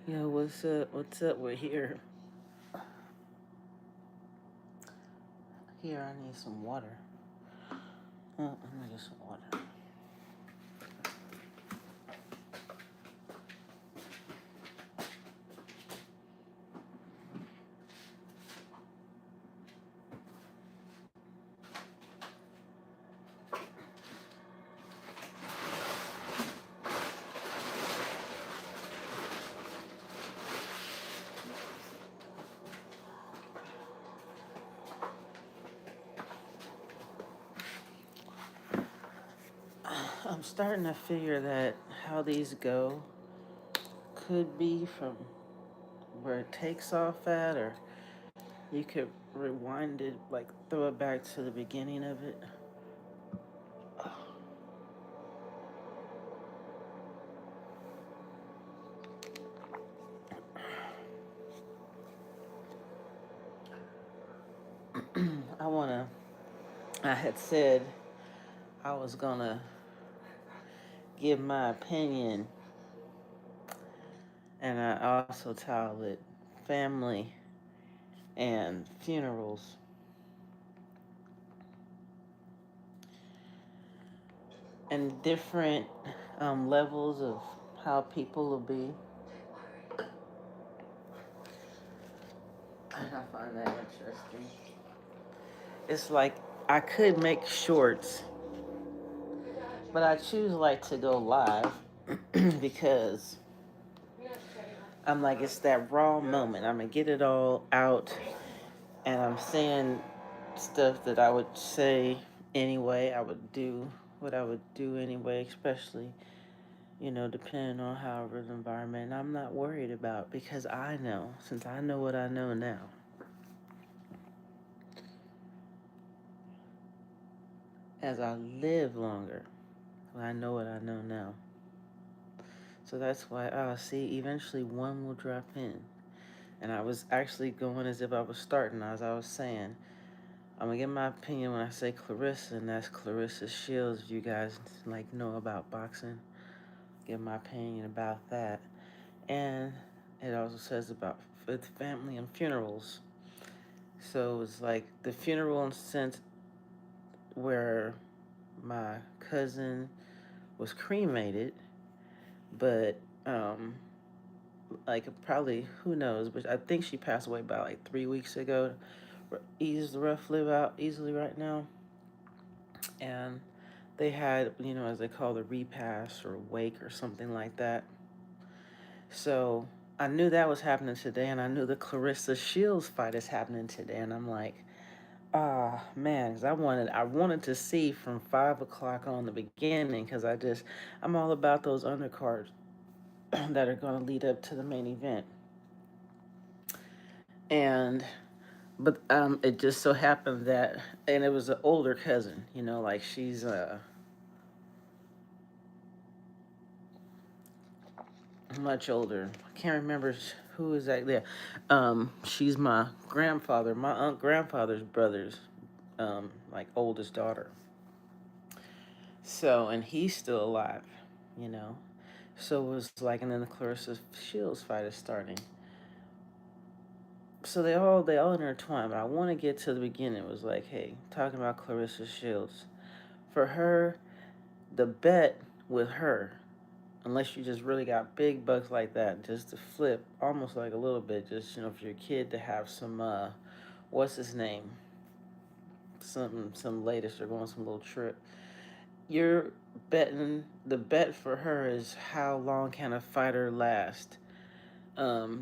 Yo, what's up? What's up? We're here. Here, I need some water. I'm gonna get some water. I'm starting to figure that how these go could be from where it takes off at, or you could rewind it, like throw it back to the beginning of it. I wanna. I had said I was gonna give my opinion, and I also titled it "Family and Funerals." And different levels of how people will be. And I find that interesting. It's like I could make shorts, but I choose like to go live because I'm like it's that raw moment. I'm gonna get it all out, and I'm saying stuff that I would say anyway. I would do what I would do anyway, especially depending on however the environment. I'm not worried about because I know, since I know what I know now, as I live longer, I know what I know now. So that's why, see, eventually one will drop in. And I was actually going as if I was starting, as I was saying. I'm gonna give my opinion when I say Clarissa, and that's Clarissa Shields. If you guys like know about boxing, give my opinion about that. And it also says about with family and funerals. So it's like the funeral in a sense where my cousin was cremated, but like probably who knows, but I think she passed away about like 3 weeks ago. Easy rough live out easily right now, and they had as they call the repast or wake or something like that. So I knew that was happening today, and I knew the Clarissa Shields fight is happening today, and I'm like, ah man, 'cause I wanted to see from 5 o'clock on the beginning, because I'm all about those undercards that are going to lead up to the main event. And but it just so happened that, and it was an older cousin, like she's much older. I can't remember who exactly. She's my grandfather, my aunt grandfather's brother's like oldest daughter. So, and he's still alive, you know. So it was like, and then the Clarissa Shields fight is starting. So they all intertwine. But I want to get to the beginning. It was like, hey, talking about Clarissa Shields. For her, the bet with her, unless you just really got big bucks like that, just to flip almost like a little bit, just for your kid to have some what's his name, some latest or going some little trip. You're betting the bet for her is how long can a fighter last.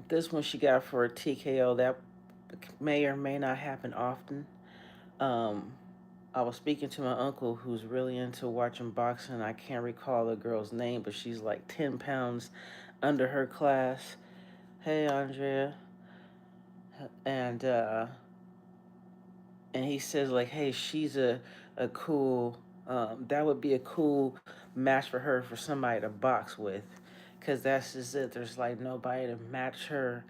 This one she got for a TKO that may or may not happen often. Um, I was speaking to my uncle who's really into watching boxing. I can't recall the girl's name, but she's like 10 pounds under her class. Hey, Andrea. And and he says like, hey, she's a cool that would be a cool match for her, for somebody to box with, because that's just it. There's like nobody to match her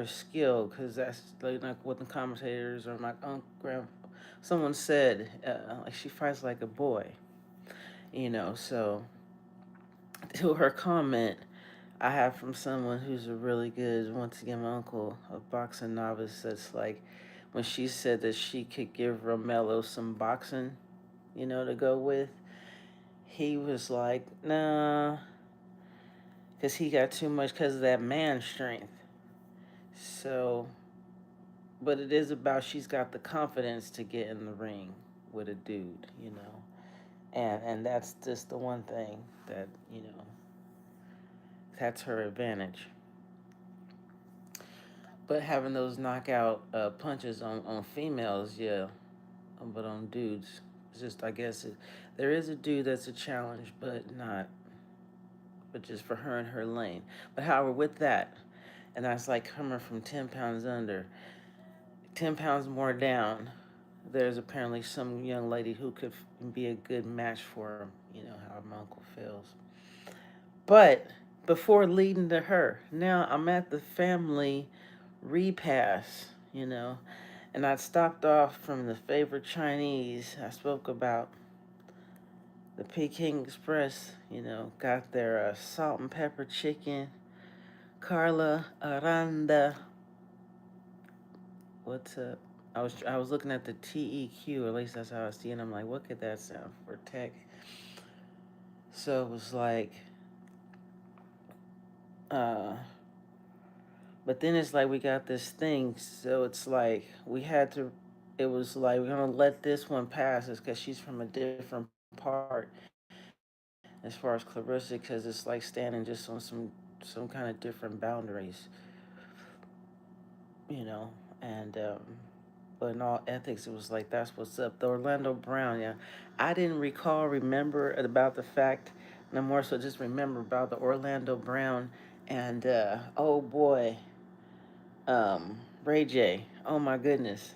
skill, because that's like what the commentators or my uncle someone said, like she fights like a boy. So to her comment, I have from someone who's a really good, once again, my uncle, a boxing novice, that's like, when she said that she could give Romello some boxing, to go with, he was like, nah, because he got too much because of that man strength. So, but it is about she's got the confidence to get in the ring with a dude. And that's just the one thing that, that's her advantage. But having those knockout punches on females, yeah, but on dudes, it's just, I guess there is a dude that's a challenge, but just for her and her lane. But however, with that, and that's like coming from 10 pounds under, 10 pounds more down, there's apparently some young lady who could be a good match for him, how my uncle feels. But before leading to her, now I'm at the family repast, and I stopped off from the favorite Chinese. I spoke about the Peking Express, got their salt and pepper chicken. Carla Aranda, what's up? I was looking at the TEQ, or at least that's how I see it. I'm like, what could that sound for tech? So it was like, uh, but then it's like we got this thing, so it's like we had to. It was like we're gonna let this one pass, is because she's from a different part, as far as Clarissa, because it's like standing just on some kind of different boundaries, you know, and but in all ethics, it was like that's what's up. The Orlando Brown, yeah, I didn't remember about the fact, no more so just remember about the Orlando Brown and oh boy, Ray J. Oh my goodness,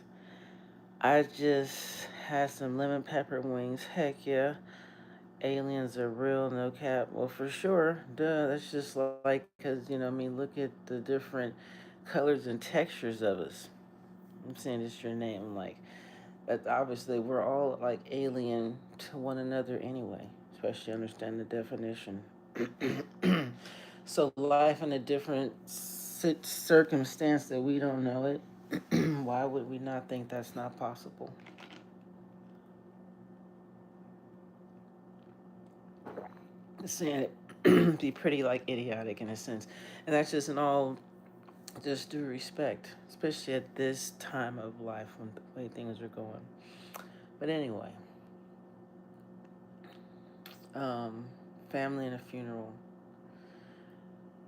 I just had some lemon pepper wings. Heck yeah. Aliens are real, no cap. Well, for sure, duh. That's just like, because, look at the different colors and textures of us. I'm saying it's your name. Like, but obviously, we're all like alien to one another anyway, especially understand the definition. So, life in a different circumstance that we don't know it, why would we not think that's not possible? Saying it be pretty like idiotic in a sense. And that's just in all just due respect, especially at this time of life when the way things are going. But anyway, um, family and a funeral.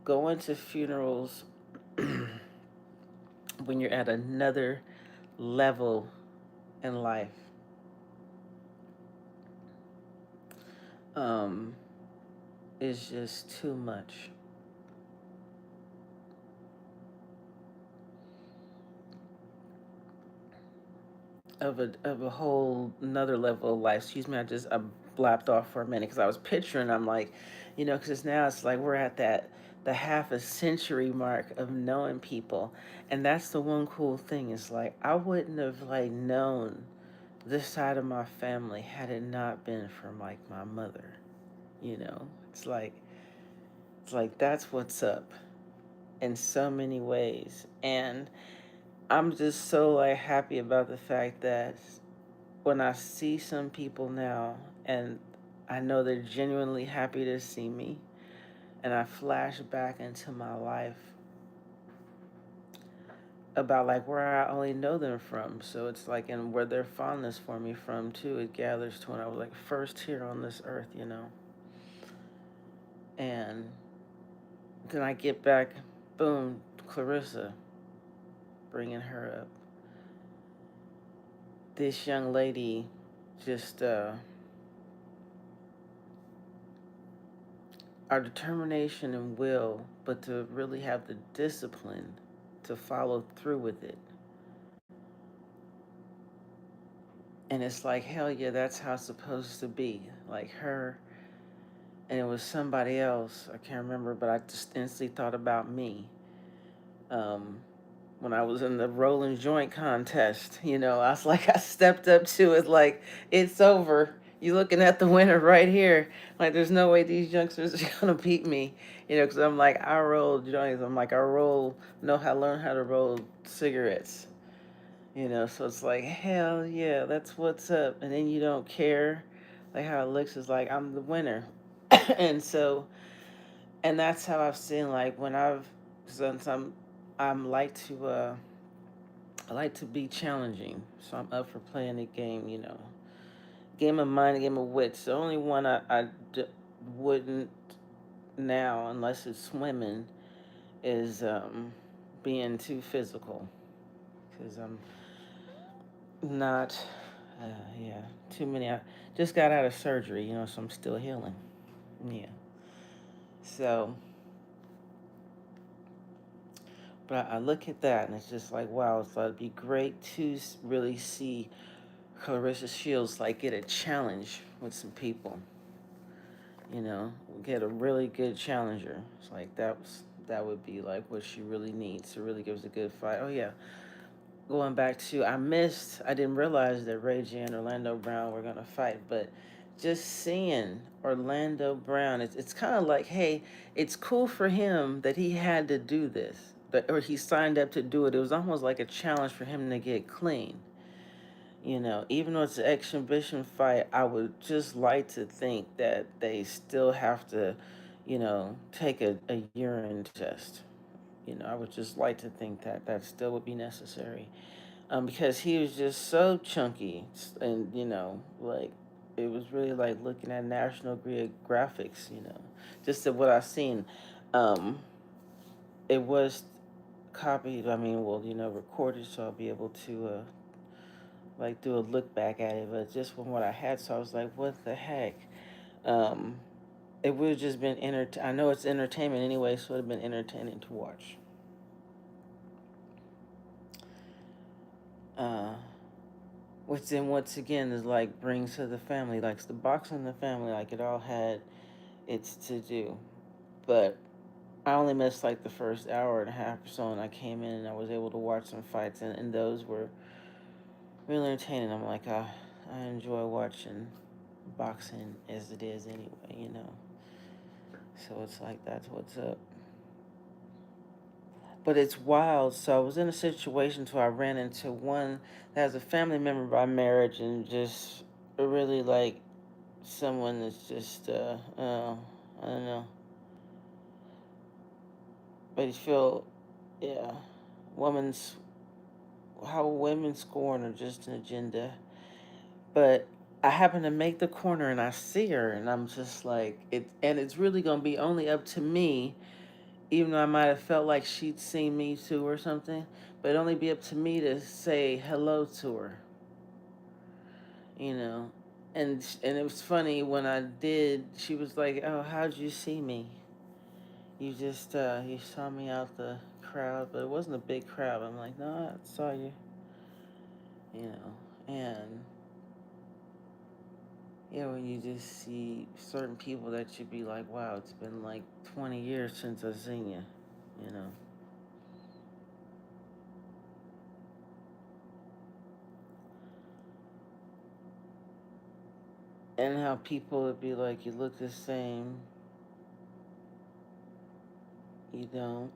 Going to funerals when you're at another level in life um, is just too much. Of a whole another level of life. Excuse me, I blapped off for a minute because I was picturing. I'm like, because now it's like we're at that the half a century mark of knowing people, and that's the one cool thing. Is like I wouldn't have like known this side of my family had it not been for like my mother. You know, it's like that's what's up in so many ways, and I'm just so like happy about the fact that when I see some people now and I know they're genuinely happy to see me, and I flash back into my life about like where I only know them from. So it's like, and where their fondness for me from too, it gathers to when I was like first here on this earth. And then I get back, boom, Clarissa, bringing her up. This young lady just, our determination and will, but to really have the discipline to follow through with it. And it's like, hell yeah, that's how it's supposed to be. Like her, and it was somebody else, I can't remember, but I just instantly thought about me. Um, when I was in the rolling joint contest, I was like, I stepped up to it like, it's over. You looking at the winner right here. Like, there's no way these youngsters are gonna beat me. Because I'm like, I roll joints. I'm like, I roll, learn how to roll cigarettes. So it's like, hell yeah, that's what's up. And then you don't care, like how it looks is like I'm the winner. and so, and that's how I've seen like when since I'm like to I like to be challenging, so I'm up for playing the game. Game of mind, a game of wits. The only one wouldn't now, unless it's swimming, is being too physical, because I'm not. Uh, yeah, too many. I just got out of surgery, so I'm still healing. Yeah. So, but I look at that and it's just like, wow. So it'd be great to really see Clarissa Shields like get a challenge with some people. Get a really good challenger. It's like that would be like what she really needs to really give us a good fight. Oh yeah, going back to I didn't realize that Ray J and Orlando Brown were gonna fight, but just seeing Orlando Brown, it's kind of like, hey, it's cool for him that he had to do this, or he signed up to do it. It was almost like a challenge for him to get clean. Even though it's an exhibition fight, I would just like to think that they still have to, take a urine test. I would just like to think that that still would be necessary, because he was just so chunky, and like it was really like looking at National Geographics. Just at what I've seen, um, it was copied. I mean, well, recorded, so I'll be able to like do a look back at it. But just from what I had, so I was like, what the heck? Um, it would have just been I know it's entertainment anyway, so it would have been entertaining to watch. Uh, which then once again is like brings to the family, like the boxing in the family, like it all had its to do. But I only missed like the first hour and a half or so, and I came in and I was able to watch some fights, and those were really entertaining. I'm like, I enjoy watching boxing as it is anyway. So it's like that's what's up. But it's wild. So I was in a situation where I ran into one that has a family member by marriage, and just really like someone that's just I don't know, but you feel, yeah, women's how women scorn are just an agenda. But I happen to make the corner and I see her, and I'm just like and it's really gonna be only up to me, even though I might have felt like she'd seen me too or something. But it'd only be up to me to say hello to her, you know. And it was funny when I did. She was like, "Oh, how'd you see me? You saw me out the crowd, but it wasn't a big crowd." I'm like, "No, I saw you, you know." And when you just see certain people that you'd be like, "Wow, it's been like 20 years since I've seen you," you know. And how people would be like, "You look the same, you don't,"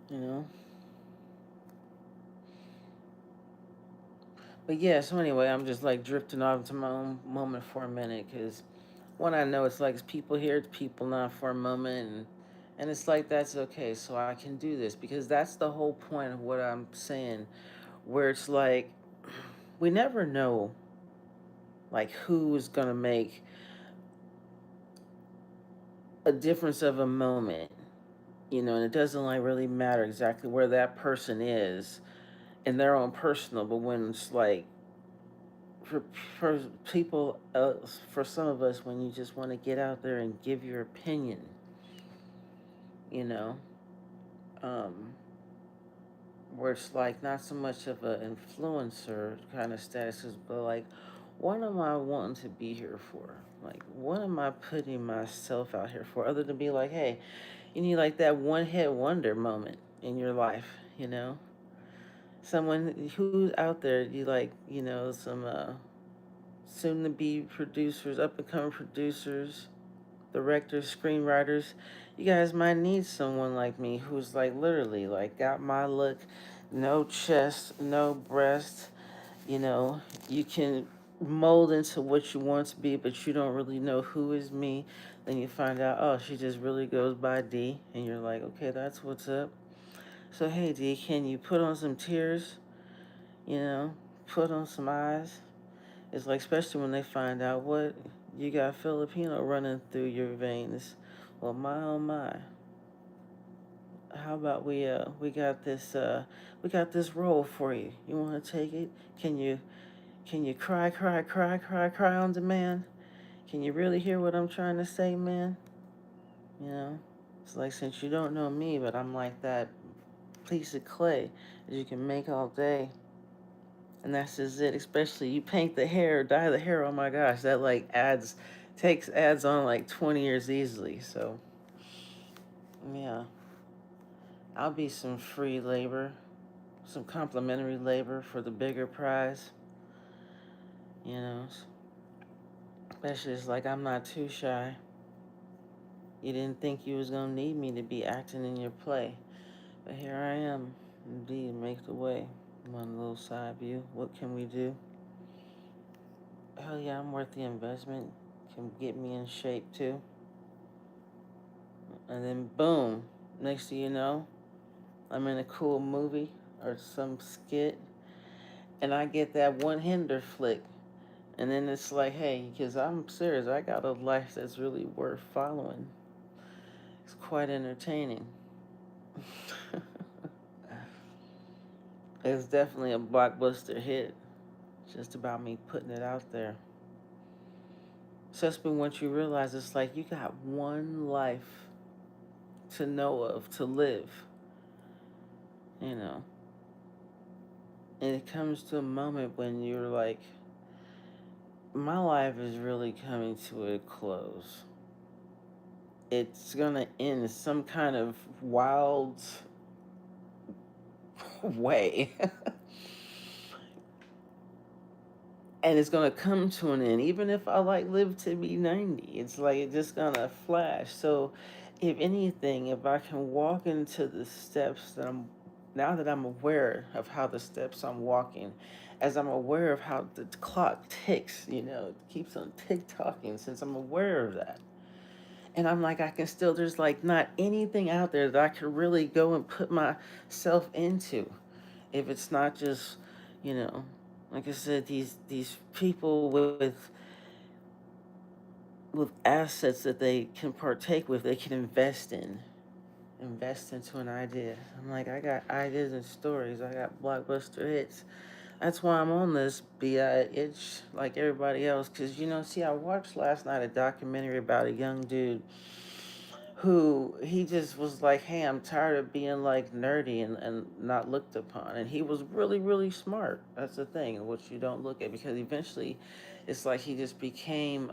you know. But yeah, so anyway, I'm just like drifting off into my own moment for a minute, because one, I know it's like it's people here, it's people not for a moment, and it's like that's okay. So I can do this, because that's the whole point of what I'm saying, where it's like we never know like who's gonna make a difference of a moment, and it doesn't like really matter exactly where that person is in their own personal, but when it's like for for people else, for some of us, when you just want to get out there and give your opinion, you know, um, where it's like not so much of an influencer kind of status, but like, what am I wanting to be here for? Like, what am I putting myself out here for? Other than be like, hey, you need like that one hit wonder moment in your life, you know? Someone who's out there, you like, some soon to be producers, up and coming producers, directors, screenwriters. You guys might need someone like me who's like literally like got my look, no chest, no breast. You know, you can mold into what you want to be, but you don't really know who is me. Then you find out, oh, she just really goes by D, and you're like, okay, that's what's up. So hey D, can you put on some tears? You know, put on some eyes. It's like, especially when they find out what you got Filipino running through your veins. Well, my oh my. How about we got this role for you. You want to take it? Can you can you cry, cry, cry, cry, cry on demand? Can you really hear what I'm trying to say, man? You know, it's like, since you don't know me, but I'm like that piece of clay that you can make all day. And that's just it. Especially you paint the hair, dye the hair. Oh my gosh, that like adds on like 20 years easily. So yeah, I'll be some free labor, some complimentary labor for the bigger prize. You know, especially it's like I'm not too shy. You didn't think you was gonna need me to be acting in your play, but here I am. Indeed, make the way. One little side view. What can we do? Hell yeah, I'm worth the investment. Can get me in shape too. And then boom, next thing you know, I'm in a cool movie or some skit, and I get that one hinder flick. And then it's like, hey, because I'm serious, I got a life that's really worth following. It's quite entertaining. It's definitely a blockbuster hit. It's just about me putting it out there. Especially once you realize it's like you got one life to know of, to live, you know. And it comes to a moment when you're like, my life is really coming to a close. It's gonna end some kind of wild way. And it's gonna come to an end. Even if I like live to be 90, it's like it's just gonna flash. So if anything, if I can walk into the steps that I'm now that I'm aware of how the steps I'm walking, as I'm aware of how the clock ticks, it keeps on tick tocking, since I'm aware of that. And I'm like, I can still, there's like not anything out there that I could really go and put myself into if it's not just, you know, like I said, these people with assets that they can partake with, they can invest into an idea. I'm like, I got ideas and stories. I got blockbuster hits. That's why I'm on this BI itch like everybody else. Because, see, I watched last night a documentary about a young dude who he just was like, hey, I'm tired of being like nerdy and not looked upon. And he was really, really smart. That's the thing, which you don't look at, because eventually it's like he just became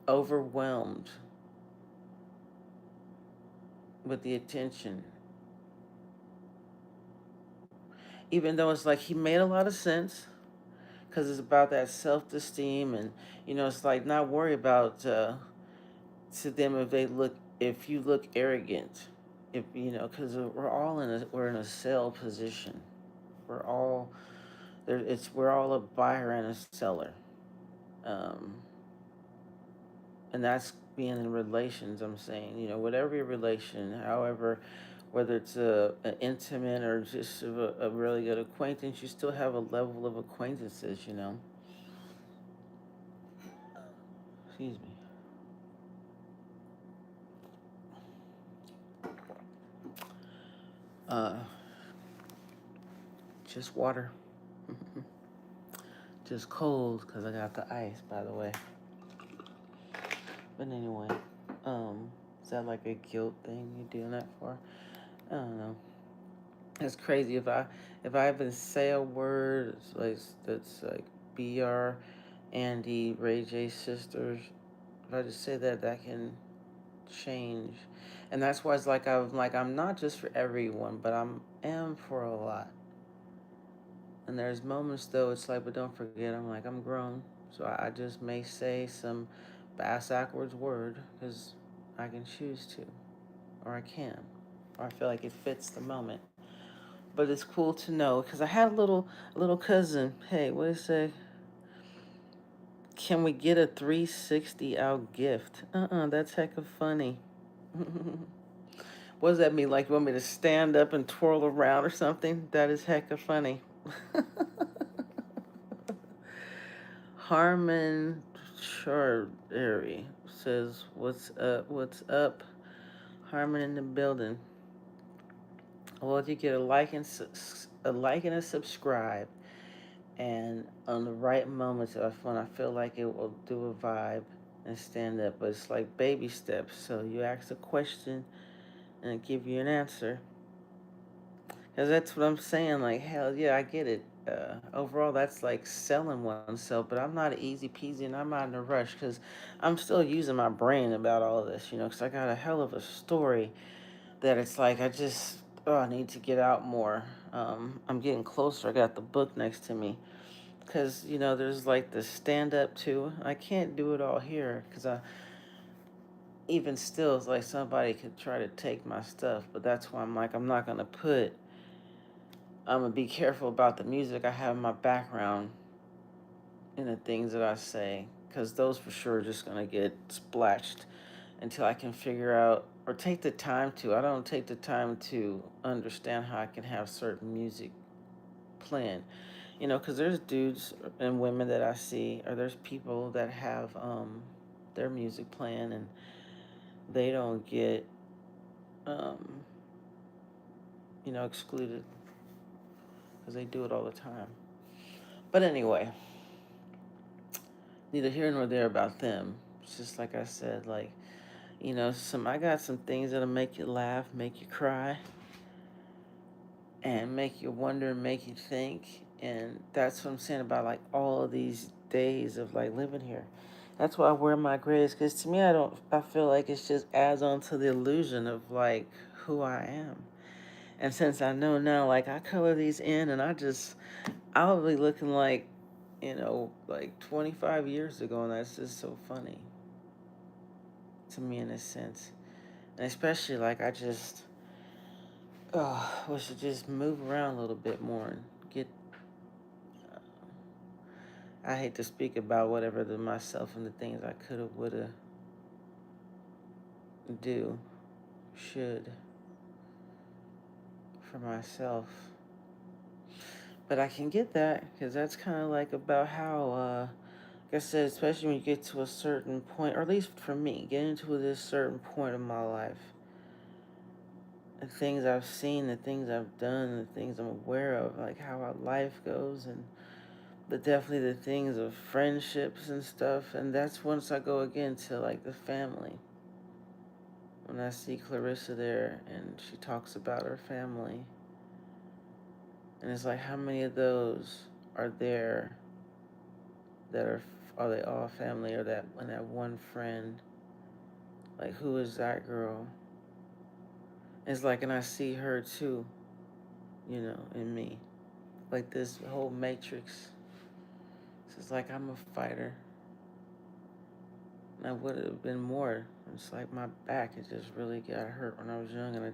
overwhelmed with the attention. Even though it's like he made a lot of sense, because it's about that self esteem, and it's like not worry about to them if you look arrogant, if because we're in a sell position. We're all there. We're all a buyer and a seller, um, and that's being in relations. I'm saying, whatever your relation, however, whether it's an intimate or just a really good acquaintance, you still have a level of acquaintances. Excuse me. Uh, just water. Just cold because I got the ice, by the way. But anyway, is that like a guilt thing you're doing that for? I don't know. It's crazy if I even say a word like that's like BR, Andy, Ray J sisters. If I just say that, that can change. And that's why it's like I'm not just for everyone, but I'm am for a lot. And there's moments though it's like, but don't forget, I'm like I'm grown, so I just may say some bass backwards word because I can choose to, or I can, or I feel like it fits the moment. But it's cool to know because I had a little cousin. Hey, what did it say? Can we get a 360 out gift? That's heck of funny. What does that mean? Like you want me to stand up and twirl around or something? That is heck of funny. Harmon Chardery says, "What's up? What's up?" Harmon in the building. Well, if you get a like and a subscribe, and on the right moments of when I feel like it will do a vibe and stand up, but it's like baby steps. So you ask a question and it give you an answer. Because that's what I'm saying. Like, hell yeah, I get it. Overall, that's like selling oneself, but I'm not easy peasy and I'm not in a rush because I'm still using my brain about all of this, because I got a hell of a story that it's like I need to get out more. I'm getting closer. I got the book next to me because, there's like the stand up too. I can't do it all here because even still, it's like somebody could try to take my stuff, but that's why I'm like, I'm gonna be careful about the music I have in my background and the things that I say, because those for sure are just gonna get splashed until I can figure out or take the time to. I don't take the time to understand how I can have certain music playing, because there's dudes and women that I see, or there's people that have their music playing and they don't get um, excluded because they do it all the time. But anyway, neither here nor there about them. It's just like I said, like, some I got some things that'll make you laugh, make you cry, and make you wonder and make you think. And that's what I'm saying about like all of these days of like living here. That's why I wear my grays, because to me I feel like it just adds on to the illusion of like who I am. And since I know now, like I color these in and I'll be looking like 25 years ago, and that's just so funny to me in a sense. And especially like we should just move around a little bit more and get. Uh, I hate to speak about whatever the myself and the things I coulda, woulda, do, should for myself. But I can get that because that's kind of like about how, like I said, especially when you get to a certain point, or at least for me, getting to this certain point in my life, the things I've seen, the things I've done, the things I'm aware of, like how our life goes, and definitely the things of friendships and stuff. And that's once I go again to like the family. When I see Clarissa there and she talks about her family, and it's like how many of those are there that are they all family, or that one friend, like who is that girl? It's like, and I see her too, in me, like this whole matrix. It's like I'm a fighter. And I would have been more. It's like my back, it just really got hurt when I was young, and I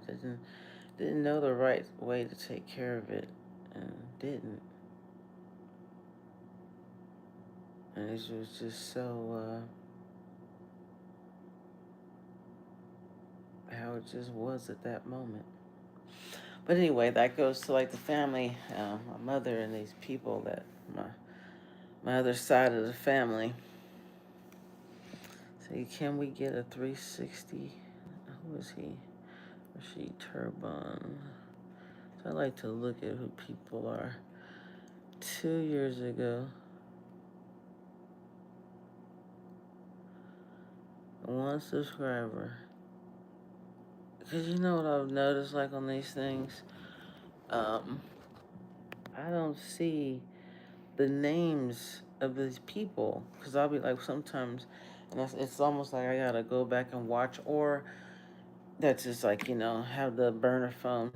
didn't know the right way to take care of it, and didn't. And it was just so how it just was at that moment. But anyway, that goes to like the family, my mother and these people that my other side of the family. So can we get a 360? Who is he? Rashid Turban. So I like to look at who people are. 2 years ago, one subscriber. Because you know what I've noticed, like on these things, um, I don't see the names of these people. Because I'll be like, sometimes And it's almost like I gotta go back and watch, or that's just like have the burner phone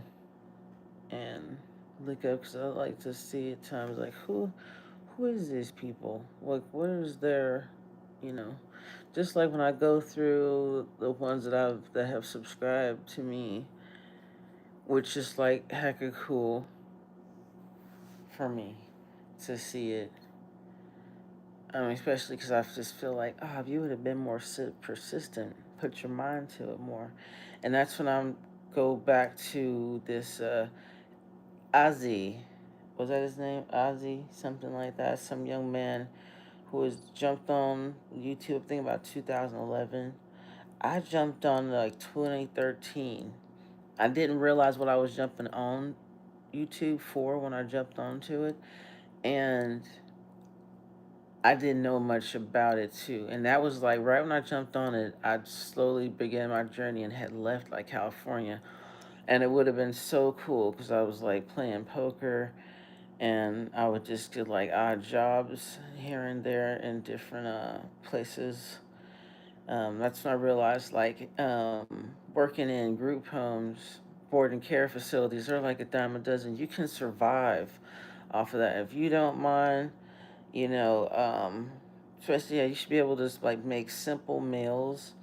and look up because I like to see at times like who is these people? Like what is their, you know, just like when I go through the ones that have subscribed to me, which is like hecka cool for me to see it. Especially because I just feel like, if you would have been more persistent, put your mind to it more, and that's when I'm go back to this Ozzy. Was that his name? Ozzy, something like that. Some young man who was jumped on YouTube. I think about 2011. I jumped on like 2013. I didn't realize what I was jumping on YouTube for when I jumped onto it, and I didn't know much about it too. And that was like right when I jumped on it, I slowly began my journey and had left like California. And it would have been so cool because I was like playing poker and I would just get like odd jobs here and there in different places. That's when I realized like working in group homes, board and care facilities, they're like a dime a dozen. You can survive off of that if you don't mind, you know. Especially, yeah, you should be able to just like make simple meals,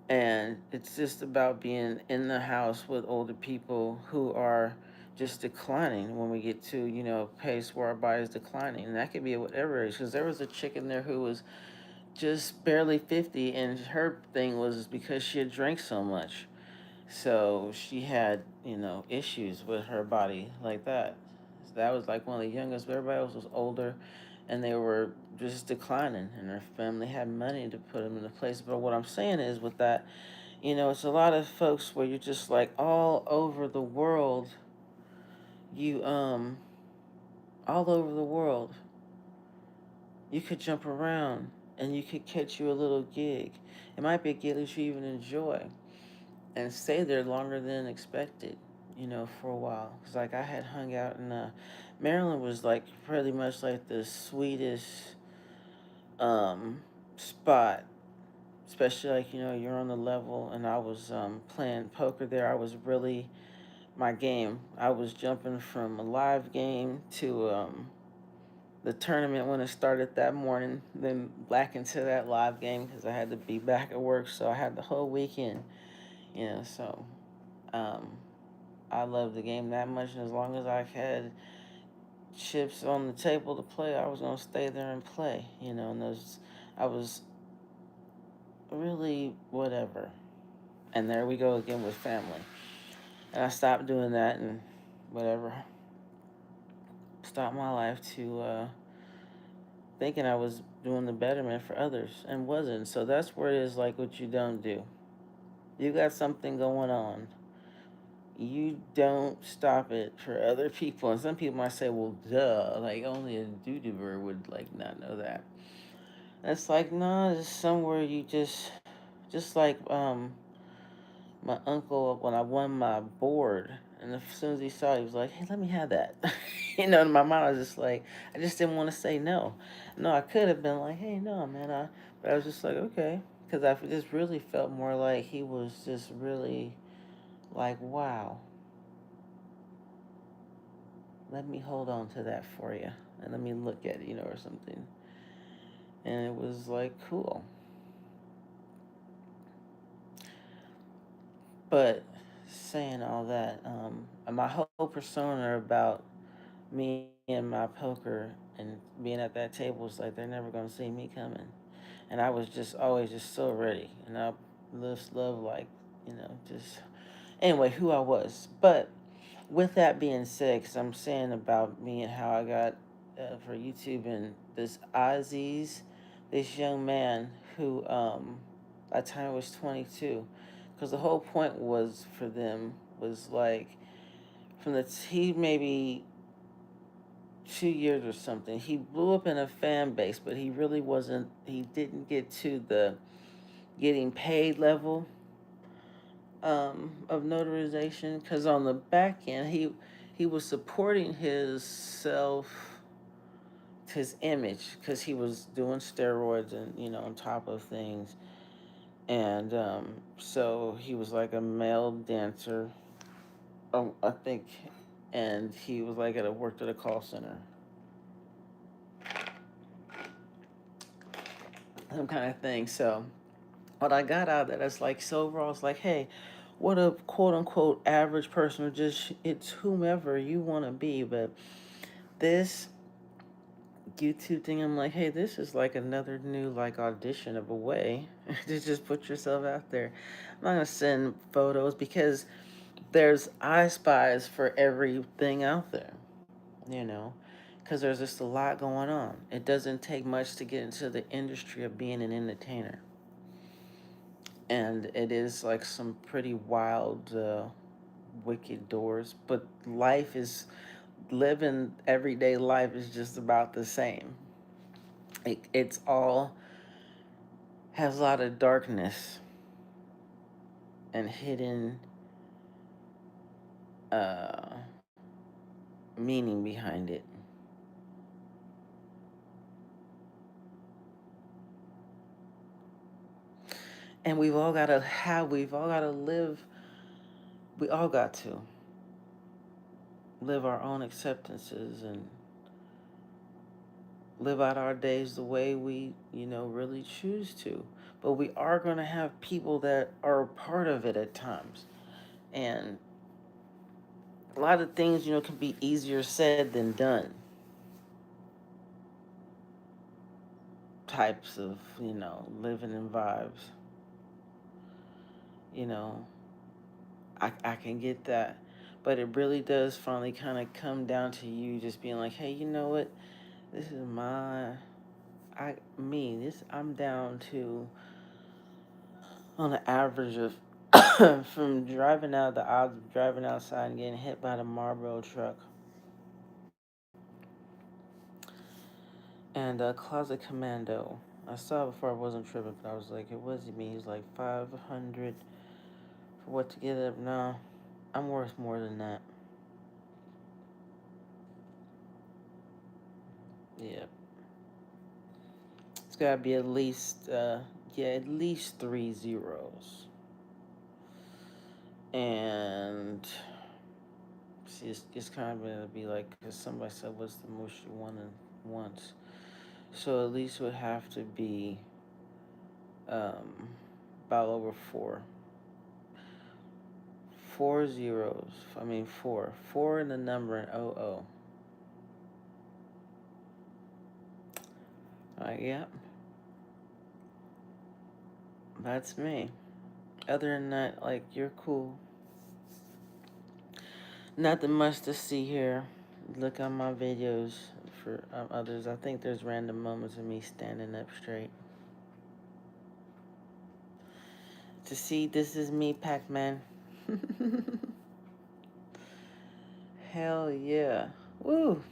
and it's just about being in the house with older people who are just declining when we get to a pace where our body is declining, and that could be at whatever age. Because there was a chick in there who was just barely 50, and her thing was because she had drank so much, so she had issues with her body like that. So that was like one of the youngest, but everybody else was older, and they were just declining, and their family had money to put them in a place. But what I'm saying is with that, it's a lot of folks where you're just like all over the world. You all over the world. You could jump around and you could catch you a little gig. It might be a gig that you even enjoy and stay there longer than expected, for a while. Cause like I had hung out in Maryland was like pretty much like the sweetest um spot, especially like you're on the level, and I was playing poker there. I was really my game. I was jumping from a live game to the tournament when it started that morning, then back into that live game because I had to be back at work. So I had the whole weekend, So um, I loved the game that much, and as long as I had chips on the table to play, I was gonna stay there and play, And those, I was really whatever. And there we go again with family. And I stopped doing that and whatever. Stopped my life to thinking I was doing the betterment for others and wasn't. So that's where it is like what you don't do. You got something going on. You don't stop it for other people. And some people might say, well, duh, like only a doo-dooer would like not know that. And it's like, no, it's somewhere you just like my uncle when I won my board, and as soon as he saw it, he was like, "Hey, let me have that." In my mind, I was just like, I just didn't want to say no. No, I could have been like, "Hey, no, man," but I was just like, "Okay," because I just really felt more like he was just really like, "Wow, let me hold on to that for you, and let me look at it, or something." And it was like cool, but saying all that, my whole persona about me and my poker and being at that table was like they're never gonna see me coming, and I was just always just so ready, and I just love like just anyway who I was. But with that being said, because I'm saying about me and how I got for YouTube and this Ozzy's, this young man who by the time I was 22, because the whole point was for them was like from the he maybe 2 years or something. He blew up in a fan base, but he really wasn't. He didn't get to the getting paid level of notarization because on the back end he was supporting himself his image because he was doing steroids and on top of things, and so he was like a male dancer, I think, and he was like worked at a call center, some kind of thing. So what I got out of that is like, so overall, it's like, hey, what a quote unquote average person, or just it's whomever you want to be, but this YouTube thing, I'm like, hey, this is like another new like audition of a way to just put yourself out there. I'm not gonna send photos because there's I spies for everything out there, you know, because there's just a lot going on. It doesn't take much to get into the industry of being an entertainer, and it is like some pretty wild, wicked doors. But life is living everyday life is just about the same. It's all has a lot of darkness and hidden uh, meaning behind it. And we've all got to live, we all got to live our own acceptances and live out our days the way we, really choose to. But we are going to have people that are a part of it at times. And a lot of things, can be easier said than done. Types of, living in vibes. You know, I can get that. But it really does finally kind of come down to you just being like, hey, you know what? This is I'm down to, on an average of, from driving out the odds of driving outside and getting hit by the Marlboro truck and Closet Commando. I saw it before I wasn't tripping, but I was like, it wasn't me. He's like 500 for what to get up now. I'm worth more than that. Yeah. It's gotta be at least, at least three zeros. And see, it's kind of gonna be like, because somebody said, what's the most you won in once? So at least it would have to be um, about over four. Four zeros. I mean, four. Four in the number and oh. Yeah, that's me. Other than that, like, you're cool. Nothing much to see here. Look on my videos for others. I think there's random moments of me standing up straight. To see, this is me, Pac-Man. Hell yeah. Woo.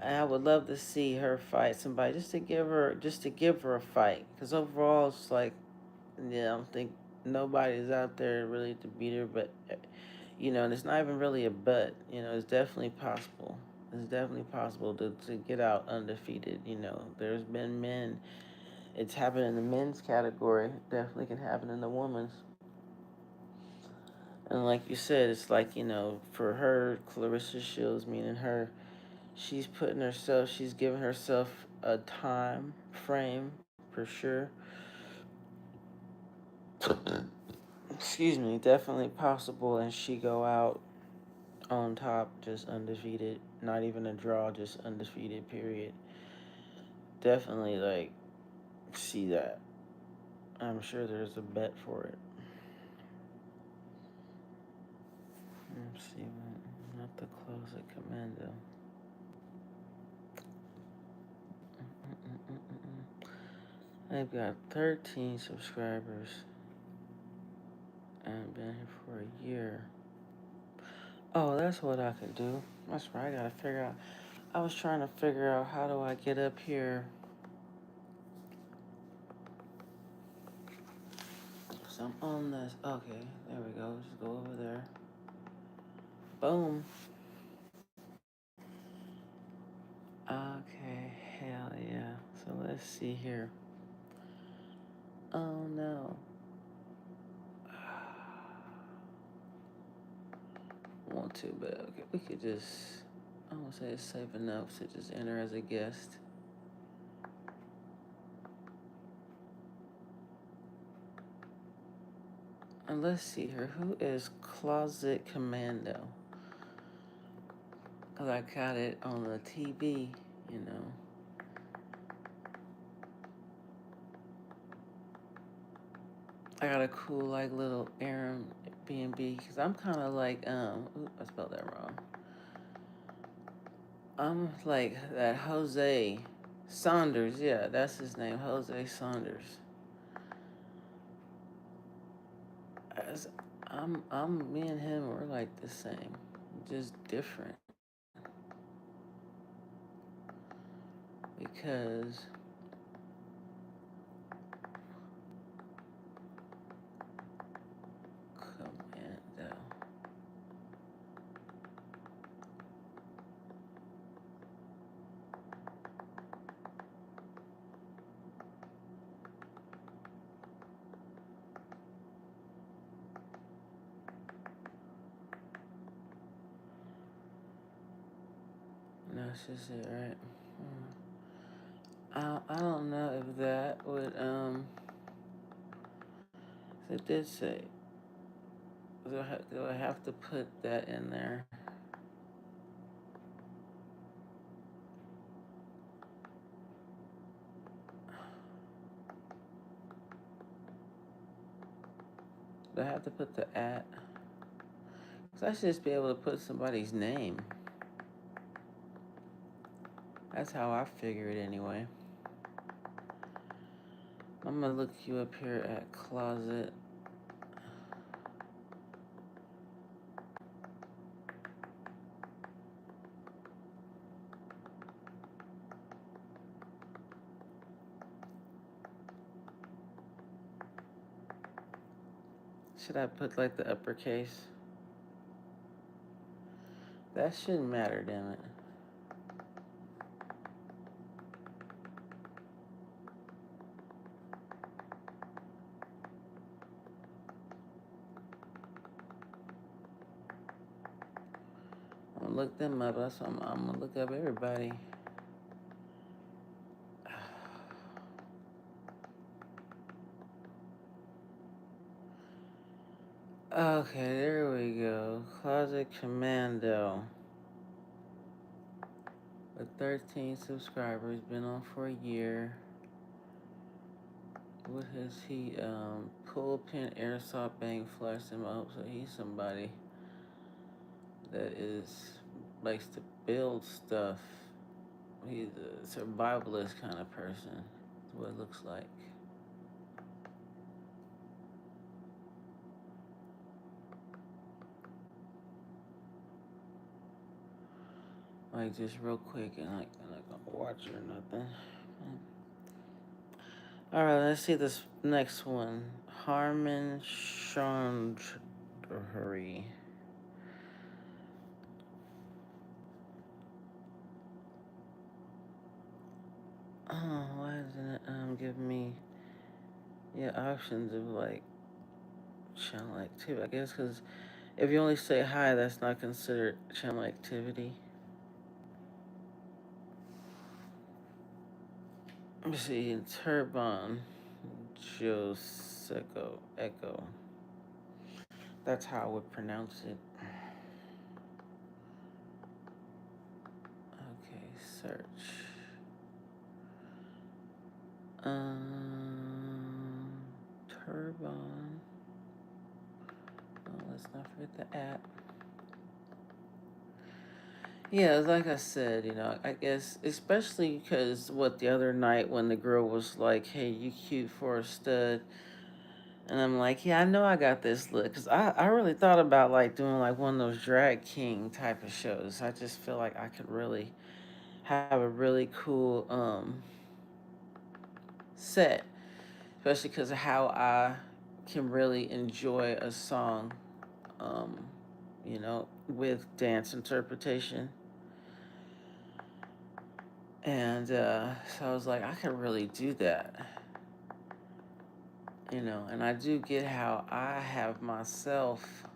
I would love to see her fight somebody just to give her a fight. Because overall, it's like, yeah, I don't think nobody's out there really to beat her. But and it's not even really a but. It's definitely possible. It's definitely possible to get out undefeated. There's been men. It's happened in the men's category. Definitely can happen in the women's. And like you said, it's like, for her, Clarissa Shields, meaning her, she's giving herself a time frame for sure. Excuse me, definitely possible, and she go out on top, just undefeated, not even a draw, just undefeated, period. Definitely, like, see that. I'm sure there's a bet for it. Let's see, not the closet commando. I've got 13 subscribers and I've been here for a year. Oh, that's what I could do. That's right, I gotta figure out. I was trying to figure out how do I get up here. So I'm on this. Okay, there we go. Just go over there. Boom. Okay, hell yeah. So let's see here. Oh no. Want to, but okay, we could just. I won't say it's safe enough to just enter as a guest. And let's see here. Who is Closet Commando? Cause I got it on the TV. You know. I got a cool like little Airbnb because I'm kind of like Ooh, I spelled that wrong. I'm like that Jose Saunders. Yeah, that's his name, Jose Saunders. As me and him we're like the same, just different because Commando. That's just it, right? I don't know if that would it did say do I have to put that in there? Do I have to put the at? Cause I should just be able to put somebody's name. That's how I figure it anyway. I'm gonna look you up here at Closet. Should I put like the uppercase? That shouldn't matter, damn it. I'm gonna look them up. That's what I'm gonna look up everybody. Okay, there we go. Closet Commando. With 13 subscribers, been on for a year. What has he, pull pin, airsoft, bang, flash him up? So he's somebody that likes to build stuff. He's a survivalist kind of person. That's what it looks like. Like just real quick, and like I'm not gonna watch it or nothing. All right, let's see this next one. Harmon Chandhuri. Oh, why doesn't it give me options of like channel activity? I guess because if you only say hi, that's not considered channel activity. Let me see. Turban Joseco Echo. That's how I would pronounce it. Okay, search. Turban. Oh, let's not forget the app. Yeah, like I said, I guess, especially because what the other night when the girl was like, hey, you cute for a stud. And I'm like, yeah, I know I got this look. Because I really thought about like doing like one of those drag king type of shows. I just feel like I could really have a really cool set, especially because of how I can really enjoy a song, um, with dance interpretation. And so I was like, I could really do that, you know. And I do get how I have myself,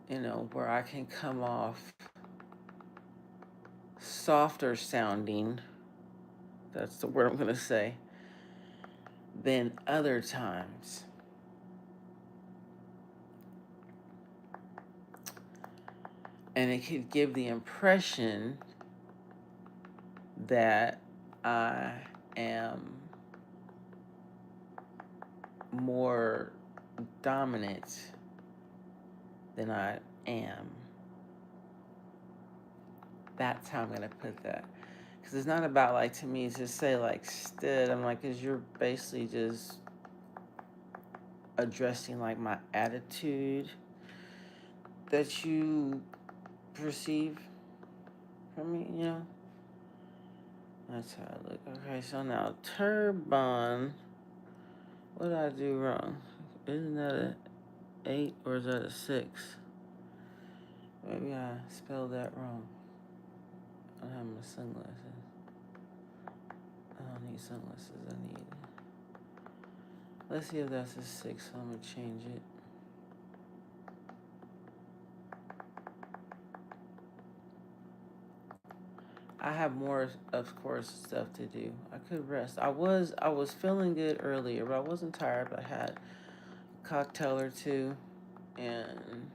you know, where I can come off softer sounding, that's the word I'm going to say, than other times. And it could give the impression that I am more dominant than I am. That's how I'm going to put that. Because it's not about, like, to me, to say, like, stood. I'm like, because you're basically just addressing, like, my attitude that you perceive from me, you know? That's how I look. Okay, so now, turban. What did I do wrong? Isn't that a 8 or is that a 6? Maybe I spelled that wrong. I don't have my sunglasses. I don't need sunglasses. I need. Let's see if that's a 6. So I'm gonna change it. I have more, of course, stuff to do. I could rest. I was feeling good earlier, but I wasn't tired. But I had a cocktail or two, and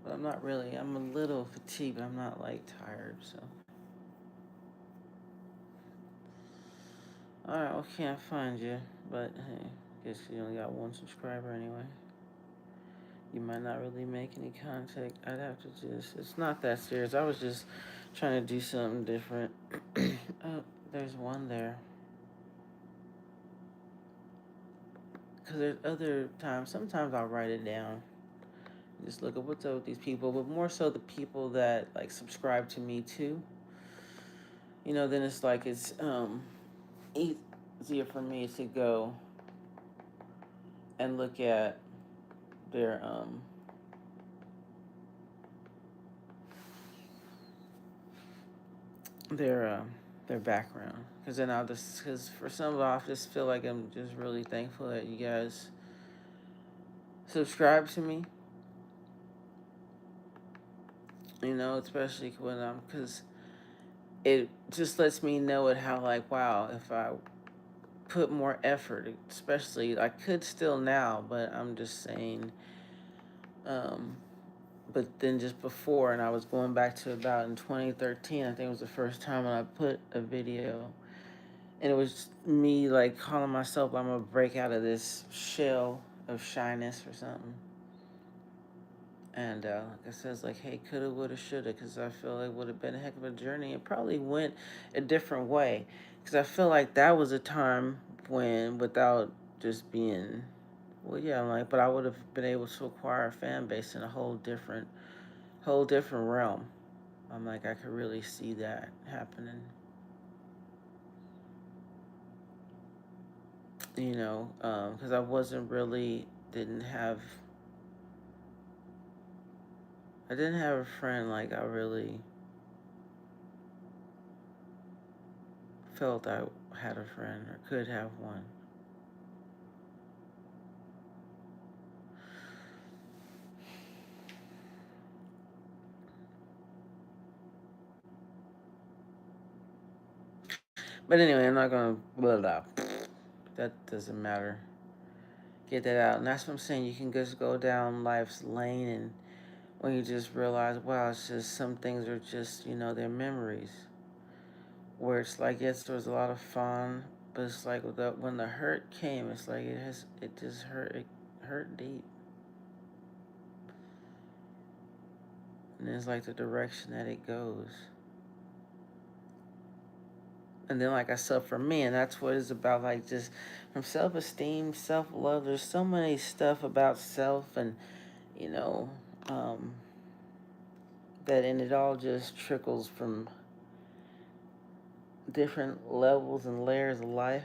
but I'm not really. I'm a little fatigued, but I'm not like tired. So, all right, well, can't find you, but hey, guess you only got one subscriber anyway. You might not really make any contact. I'd have to just. It's not that serious. I was just trying to do something different. Oh, there's one there. Because there's other times. Sometimes I'll write it down. Just look at what's up with these people, but more so the people that like subscribe to me too. You know, then it's like it's easier for me to go and look at their their um their background, because then I'll just, because for some of I just feel like I'm just really thankful that you guys subscribe to me. You know, especially when I'm, because it just lets me know it how, like, wow, if I put more effort, especially I could still now, but I'm just saying, um, but then just before, and I was going back to about in 2013, I think it was the first time when I put a video, and it was me like calling myself, I'm gonna break out of this shell of shyness or something. And like I said, it's like, hey, coulda, woulda, shoulda, because I feel like it would have been a heck of a journey. It probably went a different way, because I feel like that was a time when, without just being, well, yeah, like, but I would have been able to acquire a fan base in a whole different realm. I'm like, I could really see that happening. You know, because I wasn't really, I didn't have a friend like I really felt I had a friend or could have one. But anyway, I'm not gonna blah blah. That doesn't matter. Get that out, and that's what I'm saying. You can just go down life's lane, and when you just realize, wow, it's just some things are just, you know, they're memories. Where it's like, yes, there was a lot of fun, but it's like when the hurt came, it's like it just hurt. It hurt deep, and it's like the direction that it goes. And then, like I said, for me, and that's what it's about, like, just from self-esteem, self-love. There's so many stuff about self, and you know, um, that, and it all just trickles from different levels and layers of life.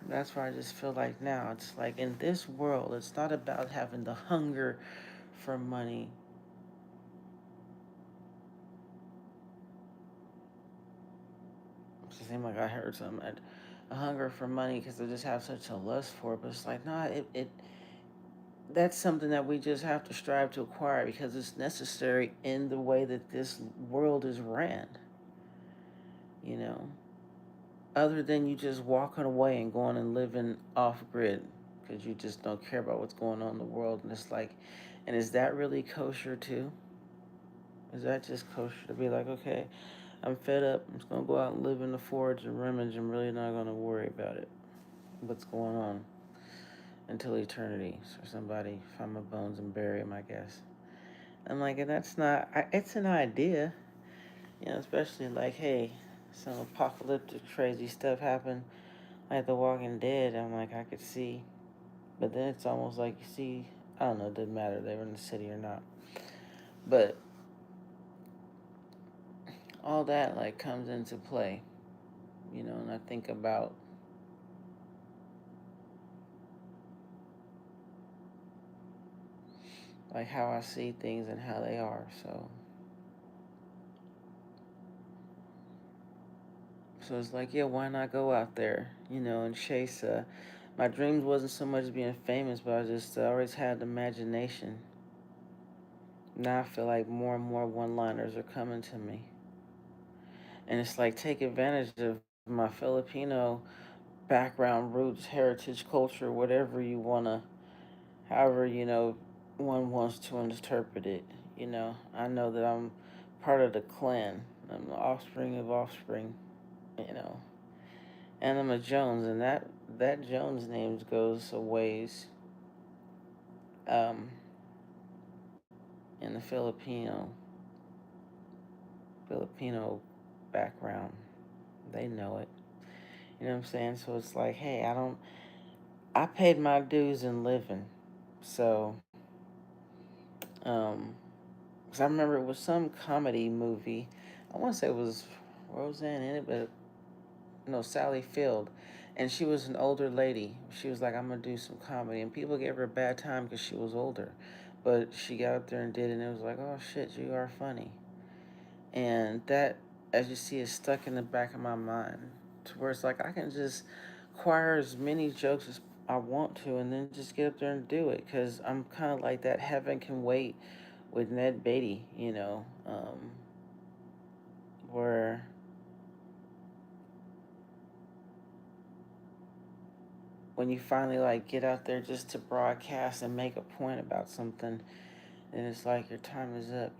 That's why I just feel like now it's like in this world, it's not about having the hunger for money. It seemed like I heard something. A hunger for money because they just have such a lust for it. But it's like, nah, it that's something that we just have to strive to acquire because it's necessary in the way that this world is ran. You know, other than you just walking away and going and living off grid because you just don't care about what's going on in the world. And it's like, and is that really kosher too? Is that just kosher to be like, okay, I'm fed up. I'm just gonna go out and live in the forge and rummage. I'm really not gonna worry about it. What's going on until eternity? So somebody find my bones and bury them, I guess. I'm like, and that's not. It's an idea, especially like, hey, some apocalyptic crazy stuff happened, like The Walking Dead. I'm like, I could see, but then it's almost like you see. I don't know. It doesn't matter if they were in the city or not, but all that like comes into play, and I think about like how I see things and how they are. So it's like, yeah, why not go out there, and chase. My dreams wasn't so much being famous, but I just always had the imagination. Now I feel like more and more one-liners are coming to me, and it's like take advantage of my Filipino background, roots, heritage, culture, whatever you wanna, however one wants to interpret it. I know that I'm part of the clan. I'm the offspring of offspring. You know, and I'm a Jones, and that Jones name goes a ways um, in the Filipino background. They know it. You know what I'm saying? So it's like, hey, I paid my dues in living. So, um, 'cause I remember it was some comedy movie. I want to say it was Roseanne in it, but no, Sally Field. And she was an older lady. She was like, I'm going to do some comedy. And people gave her a bad time because she was older. But she got up there and did it, and it was like, oh shit, you are funny. And that, as you see, is stuck in the back of my mind to where it's like I can just acquire as many jokes as I want to and then just get up there and do it because I'm kind of like that Heaven Can Wait with Ned Beatty, where when you finally like get out there just to broadcast and make a point about something, then it's like your time is up.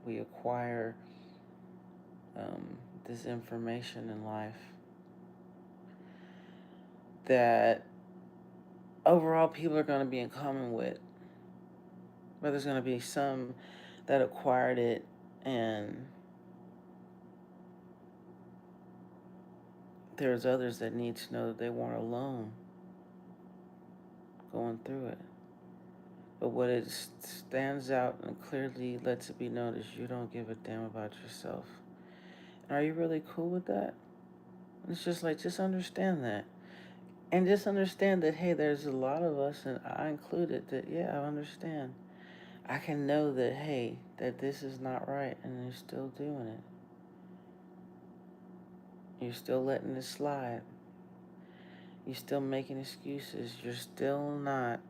We acquire this information in life that overall people are going to be in common with. But there's going to be some that acquired it, and there's others that need to know that they weren't alone going through it. But what it stands out and clearly lets it be known is you don't give a damn about yourself. And are you really cool with that? It's just like, just understand that. And just understand that, hey, there's a lot of us, and I included, that, yeah, I understand. I can know that, hey, that this is not right, and you're still doing it. You're still letting it slide. You're still making excuses. You're still not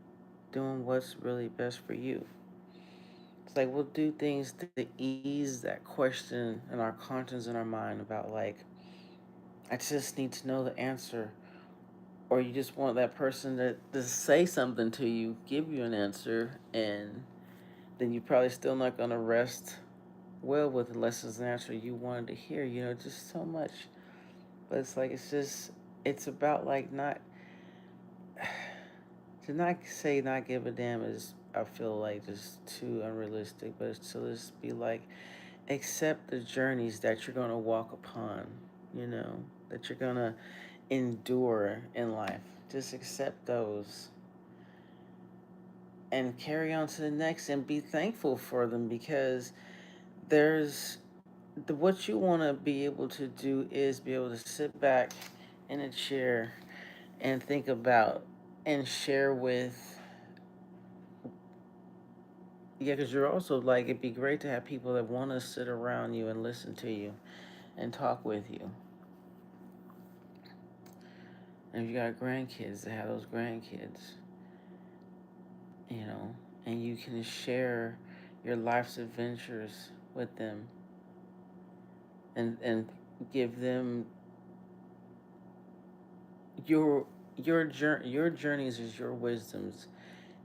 doing what's really best for you. It's like we'll do things to ease that question in our conscience in our mind about like, I just need to know the answer. Or you just want that person to say something to you, give you an answer, and then you're probably still not going to rest well with unless it's an answer you wanted to hear. Just so much. But it's like, it's about like not to not say not give a damn is I feel like just too unrealistic, but it's to just be like accept the journeys that you're gonna walk upon, that you're gonna endure in life. Just accept those and carry on to the next and be thankful for them because there's what you want to be able to do is be able to sit back in a chair and think about and share with, yeah, because you're also like, it'd be great to have people that want to sit around you and listen to you and talk with you. And if you got grandkids, to have those grandkids, you know, and you can share your life's adventures with them, and give them your your journeys is your wisdoms,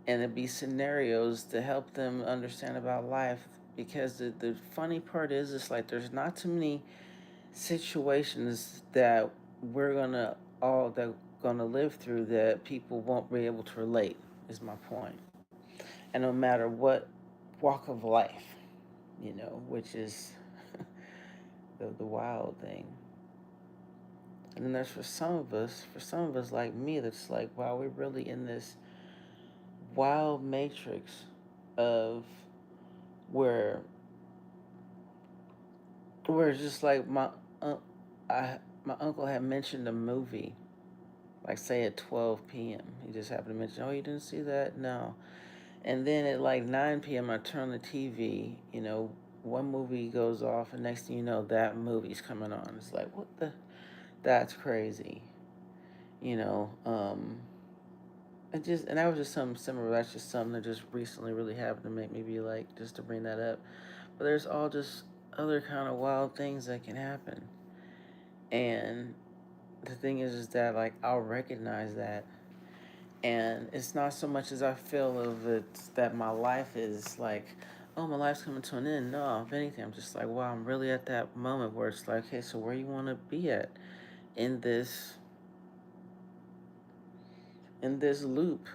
and it be scenarios to help them understand about life. Because the funny part is, it's like there's not too many situations that we're gonna live through that people won't be able to relate, is my point. And no matter what walk of life, which is the wild thing. And then there's for some of us like me, that's like, wow, we're really in this wild matrix of where where it's just like my uncle had mentioned a movie, like say at 12 p.m. He just happened to mention, oh, you didn't see that? No. And then at like 9 p.m. I turn the TV, one movie goes off, and next thing you know, that movie's coming on. It's like, what the? That's crazy. You know, and that was just something similar. That's just something that just recently really happened to make me be like, just to bring that up. But there's all just other kind of wild things that can happen. And the thing is that like I'll recognize that, and it's not so much as I feel of it that my life is like, oh, my life's coming to an end. No, if anything, I'm just like, wow, I'm really at that moment where it's like, hey, so where you want to be at in this loop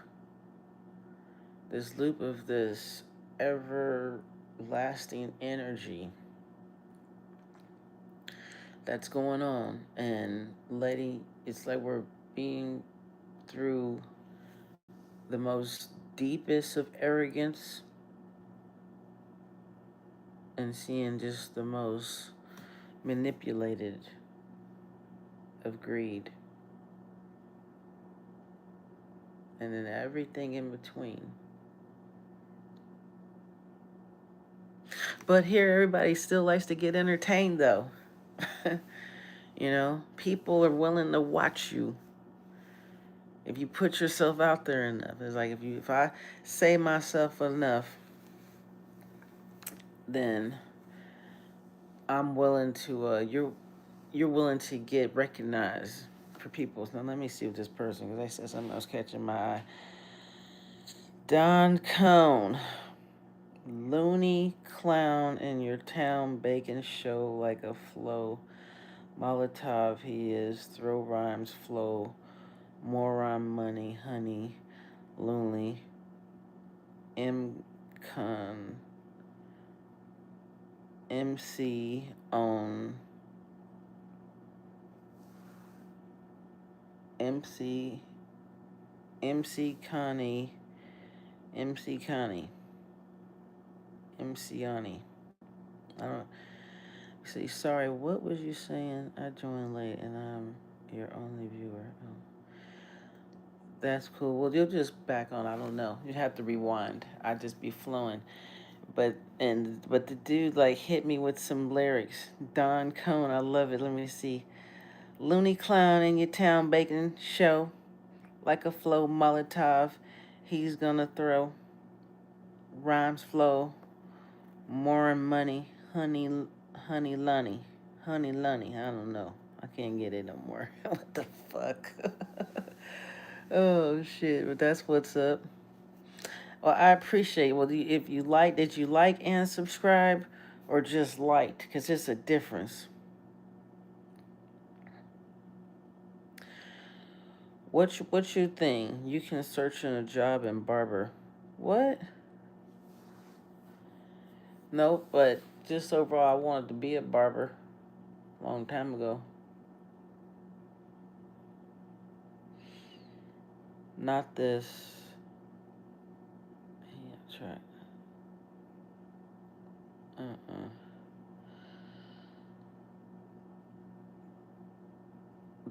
of this everlasting energy that's going on, and letting it's like we're being through the most deepest of arrogance and seeing just the most manipulated of greed, and then everything in between. But here, everybody still likes to get entertained, though. People are willing to watch you if you put yourself out there enough. It's like if I say myself enough, then I'm willing to. You're willing to get recognized for people. Now let me see what this person, because I said something else catching my eye. Don Cone, loony clown in your town bacon show like a flow. Molotov he is, throw rhymes flow, moron money, honey, loony, M-con, MC on, MC, MC Connie, MC Connie, MC Ani. I don't see. Sorry, what was you saying? I joined late and I'm your only viewer. Oh, that's cool. Well, you'll just back on. I don't know. You have to rewind. I just be flowing. But the dude like hit me with some lyrics. Don Cone, I love it. Let me see. Looney clown in your town baking show, like a flow Molotov. He's gonna throw rhymes flow, more money, honey lunny. I don't know. I can't get it no more. What the fuck? Oh shit! But that's what's up. Well, I appreciate. Well, if you like, did you like and subscribe, or just liked? Because it's a difference. What's your thing? You can search in a job in barber. What? Nope. But just overall, I wanted to be a barber a long time ago. Not this. Yeah, try. Uh.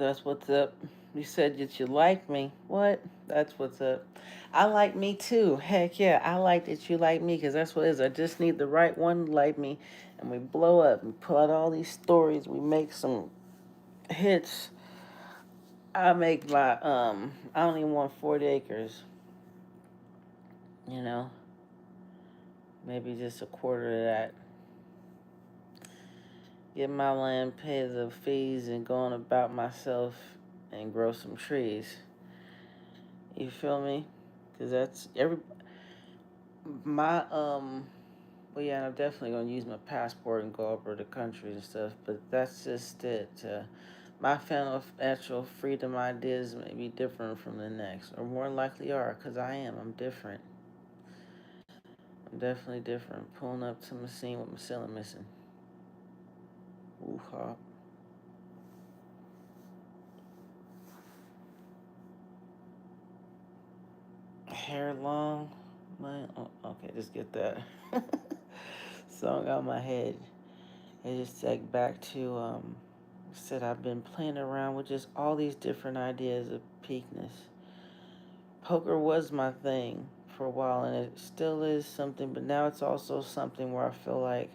That's what's up. You said that you like me. What? That's what's up. I like me too. Heck yeah, I like that you like me because that's what it is. I just need the right one to like me, and we blow up and pull out all these stories. We make some hits. I make my I only want 40 acres. You know, maybe just a quarter of that. Get my land, pay the fees, and go on about myself and grow some trees. You feel me? Cause that's every my well, yeah, I'm definitely gonna use my passport and go over the country and stuff. But that's just it. My financial freedom ideas may be different from the next, or more likely are, cause I am. I'm different. I'm definitely different. Pulling up to my scene with my ceiling missing. Ooh, ha. Hair long. My oh, okay, just get that song out of my head. It just take back to said I've been playing around with just all these different ideas of peakness. Poker was my thing for a while and it still is something, but now it's also something where I feel like,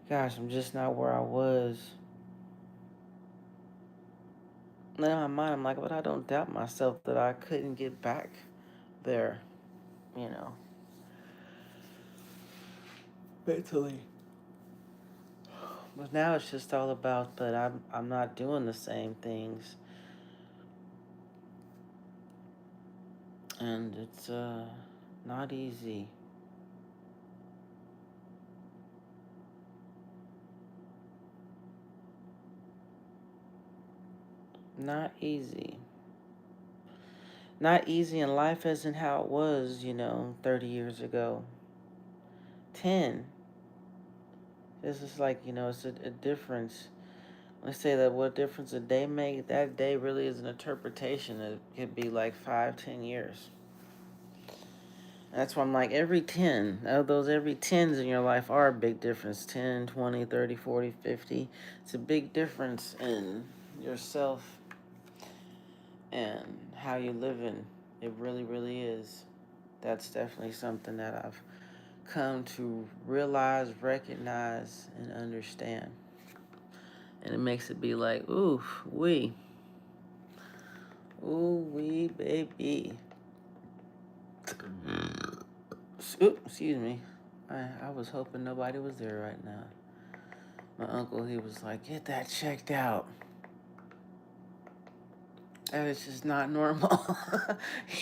gosh, I'm just not where I was. Now in my mind I'm like, but I don't doubt myself that I couldn't get back there, you know. Mentally. But now it's just all about but I'm not doing the same things. And it's not easy. Not easy. Not easy in life isn't how it was, 30 years ago. 10. This is like, it's a difference. Let's say that what difference a day make, that day really is an interpretation. It could be like 5, 10 years. That's why I'm like, every 10, of those every 10s in your life are a big difference. 10, 20, 30, 40, 50. It's a big difference in yourself and how you're living. It really, really is. That's definitely something that I've come to realize, recognize, and understand. And it makes it be like, ooh, wee, baby. Ooh, excuse me. I was hoping nobody was there right now. My uncle, he was like, get that checked out. That is just not normal.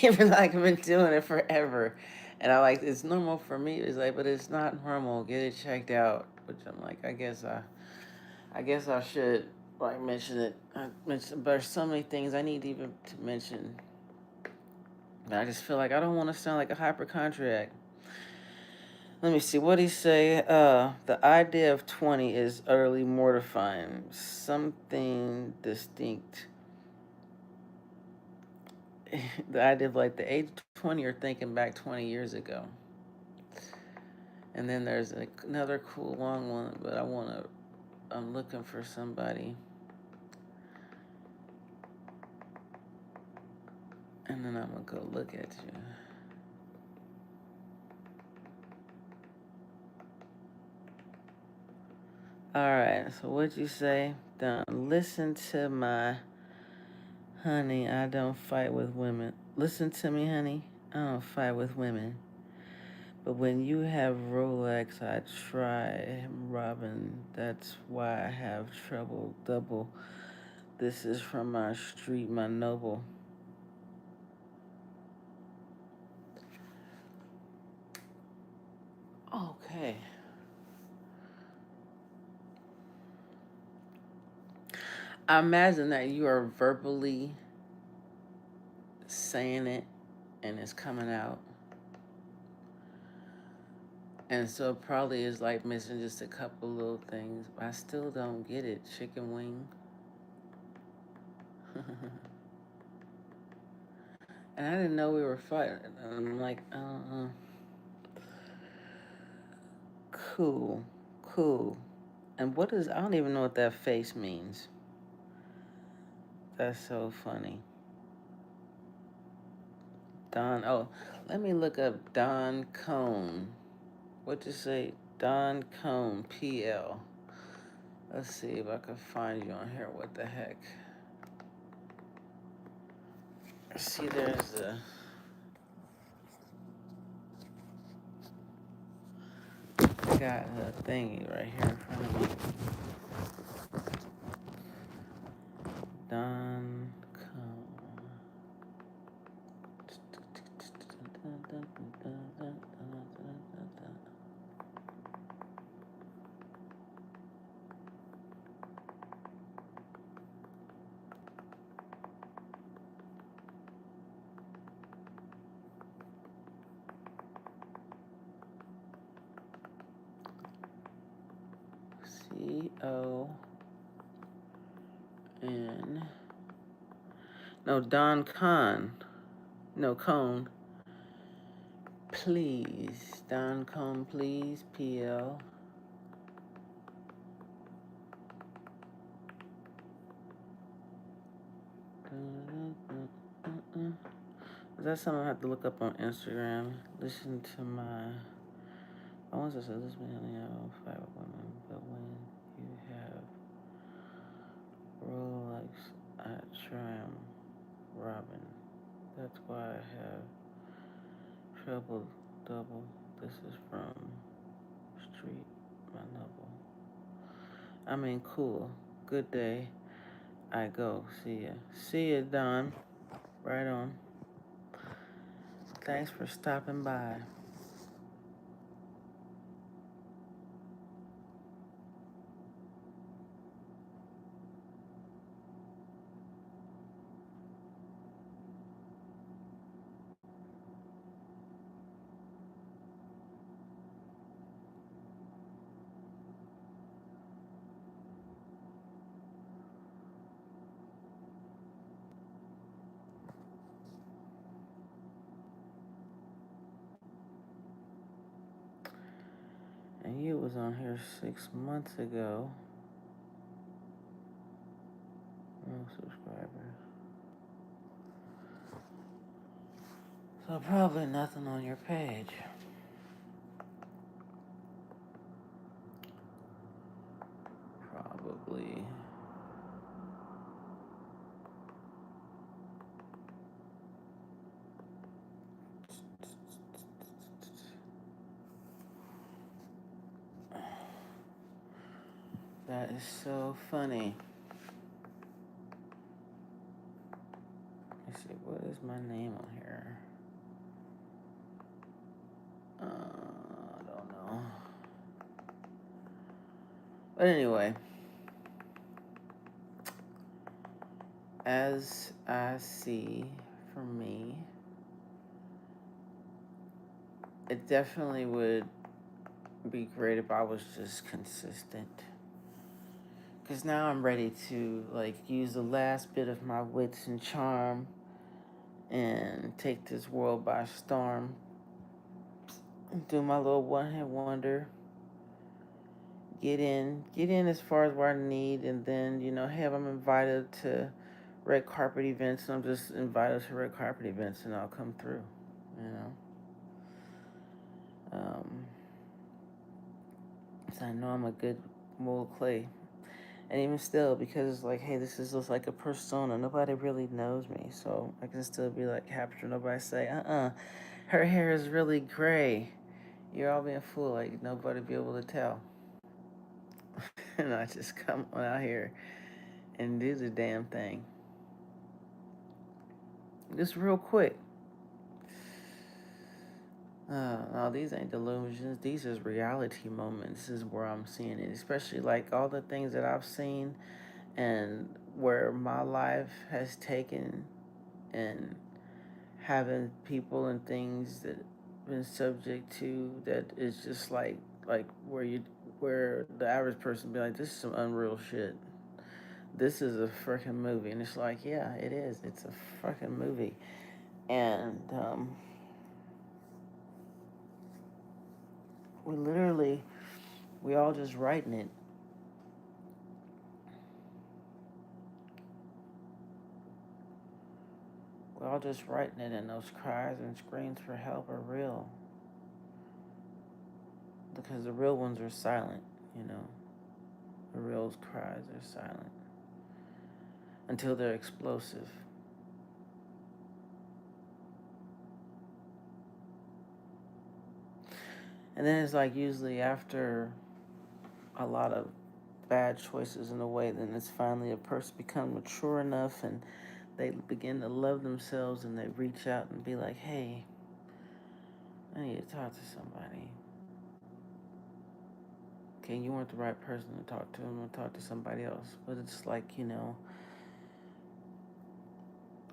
Even like I've been doing it forever. And I like, it's normal for me. It's like, but it's not normal. Get it checked out. Which I'm like, I guess I should like mention it. I mentioned, but there's so many things I need even to mention. But I just feel like I don't want to sound like a hypochondriac. Let me see. What do he say? The idea of 20 is utterly mortifying. Something distinct. The idea of like the age of 20 or thinking back 20 years ago. And then there's another cool long one, but I'm looking for somebody. And then I'm going to go look at you. All right, so what'd you say? Don't listen to my honey. I don't fight with women. Listen to me, honey. I don't fight with women. But when you have Rolex, I try, Robin. That's why I have trouble double. This is from my street, my noble. Okay. I imagine that you are verbally saying it and it's coming out. And so it probably is like missing just a couple little things. But I still don't get it. Chicken wing. And I didn't know we were fighting. I'm like, cool, cool. And what is, I don't even know what that face means. That's so funny. Don. Oh, let me look up Don Cone. What you say? Don Cone, PL. Let's see if I can find you on here. What the heck? See, there's got a thingy right here in front of me. Don Cone. Con. No, Don Con. No, Cone. Please. Don Cone, please. PL. Is that something I have to look up on Instagram? Listen to my. I want to say this man only have 5 women, but when you have Rolex, I trim Robin. That's why I have trouble double. This is from Street My Noble. I mean, cool. Good day. I go. See ya. See ya, Don. Right on. Thanks for stopping by. And you was on here 6 months ago. No subscribers. So probably nothing on your page. Probably. That is so funny. Let's see, what is my name on here? I don't know. But anyway, as I see for me, it definitely would be great if I was just consistent. Because now I'm ready to like use the last bit of my wits and charm and take this world by storm. Do my little one-hit wonder. Get in as far as where I need, and then have them invited to red carpet events, and I'm just invited to red carpet events, and I'll come through. So I know I'm a good mold of clay. And even still, because it's like, hey, this is just like a persona. Nobody really knows me. So I can still be like, capture. Nobody say, her hair is really gray. You're all being fooled. Like, nobody be able to tell. And I just come on out here and do the damn thing. Just real quick. No, these ain't delusions. These is reality moments. This is where I'm seeing it. Especially like all the things that I've seen and where my life has taken, and having people and things that been subject to that is just like where the average person be like, this is some unreal shit. This is a freaking movie. And it's like, yeah, it is. It's a freaking movie. And we all just writing it. we're all just writing it, and those cries and screams for help are real. Because the real ones are silent, you know. The real cries are silent until they're explosive. And then it's like usually after a lot of bad choices in a way, then it's finally a person become mature enough and they begin to love themselves and they reach out and be like, hey, I need to talk to somebody. Okay, you weren't the right person to talk to. I'm going to talk to somebody else. But it's like, you know,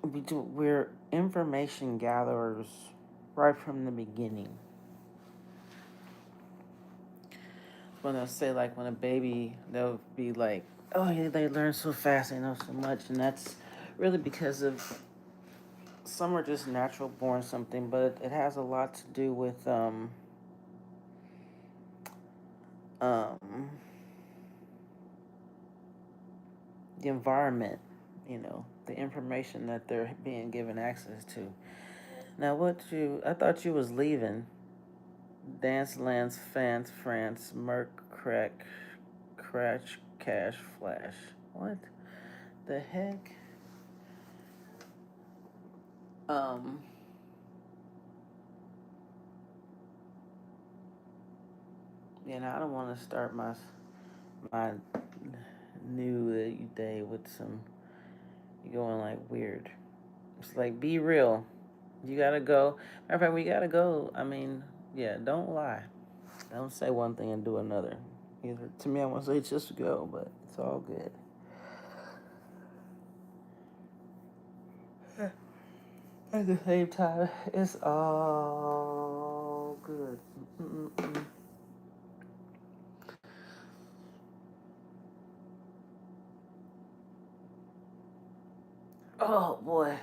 we're information gatherers right from the beginning. When I say, like, when a baby, they'll be like, oh, yeah, they learn so fast, they know so much. And that's really because of some are just natural born something, but it has a lot to do with um, the environment, you know, the information that they're being given access to. Now, I thought you was leaving. Dance Lands, Fans, France, Merc, Crash, Cash, Flash. What the heck? Um, you know, I don't want to start my new day with some you going like weird. It's like be real. You gotta go. Matter of fact, we gotta go. I mean, yeah, don't lie. Don't say one thing and do another. Either to me, I want to say just go, but it's all good. At the same time, it's all good. Mm-mm-mm. Oh boy.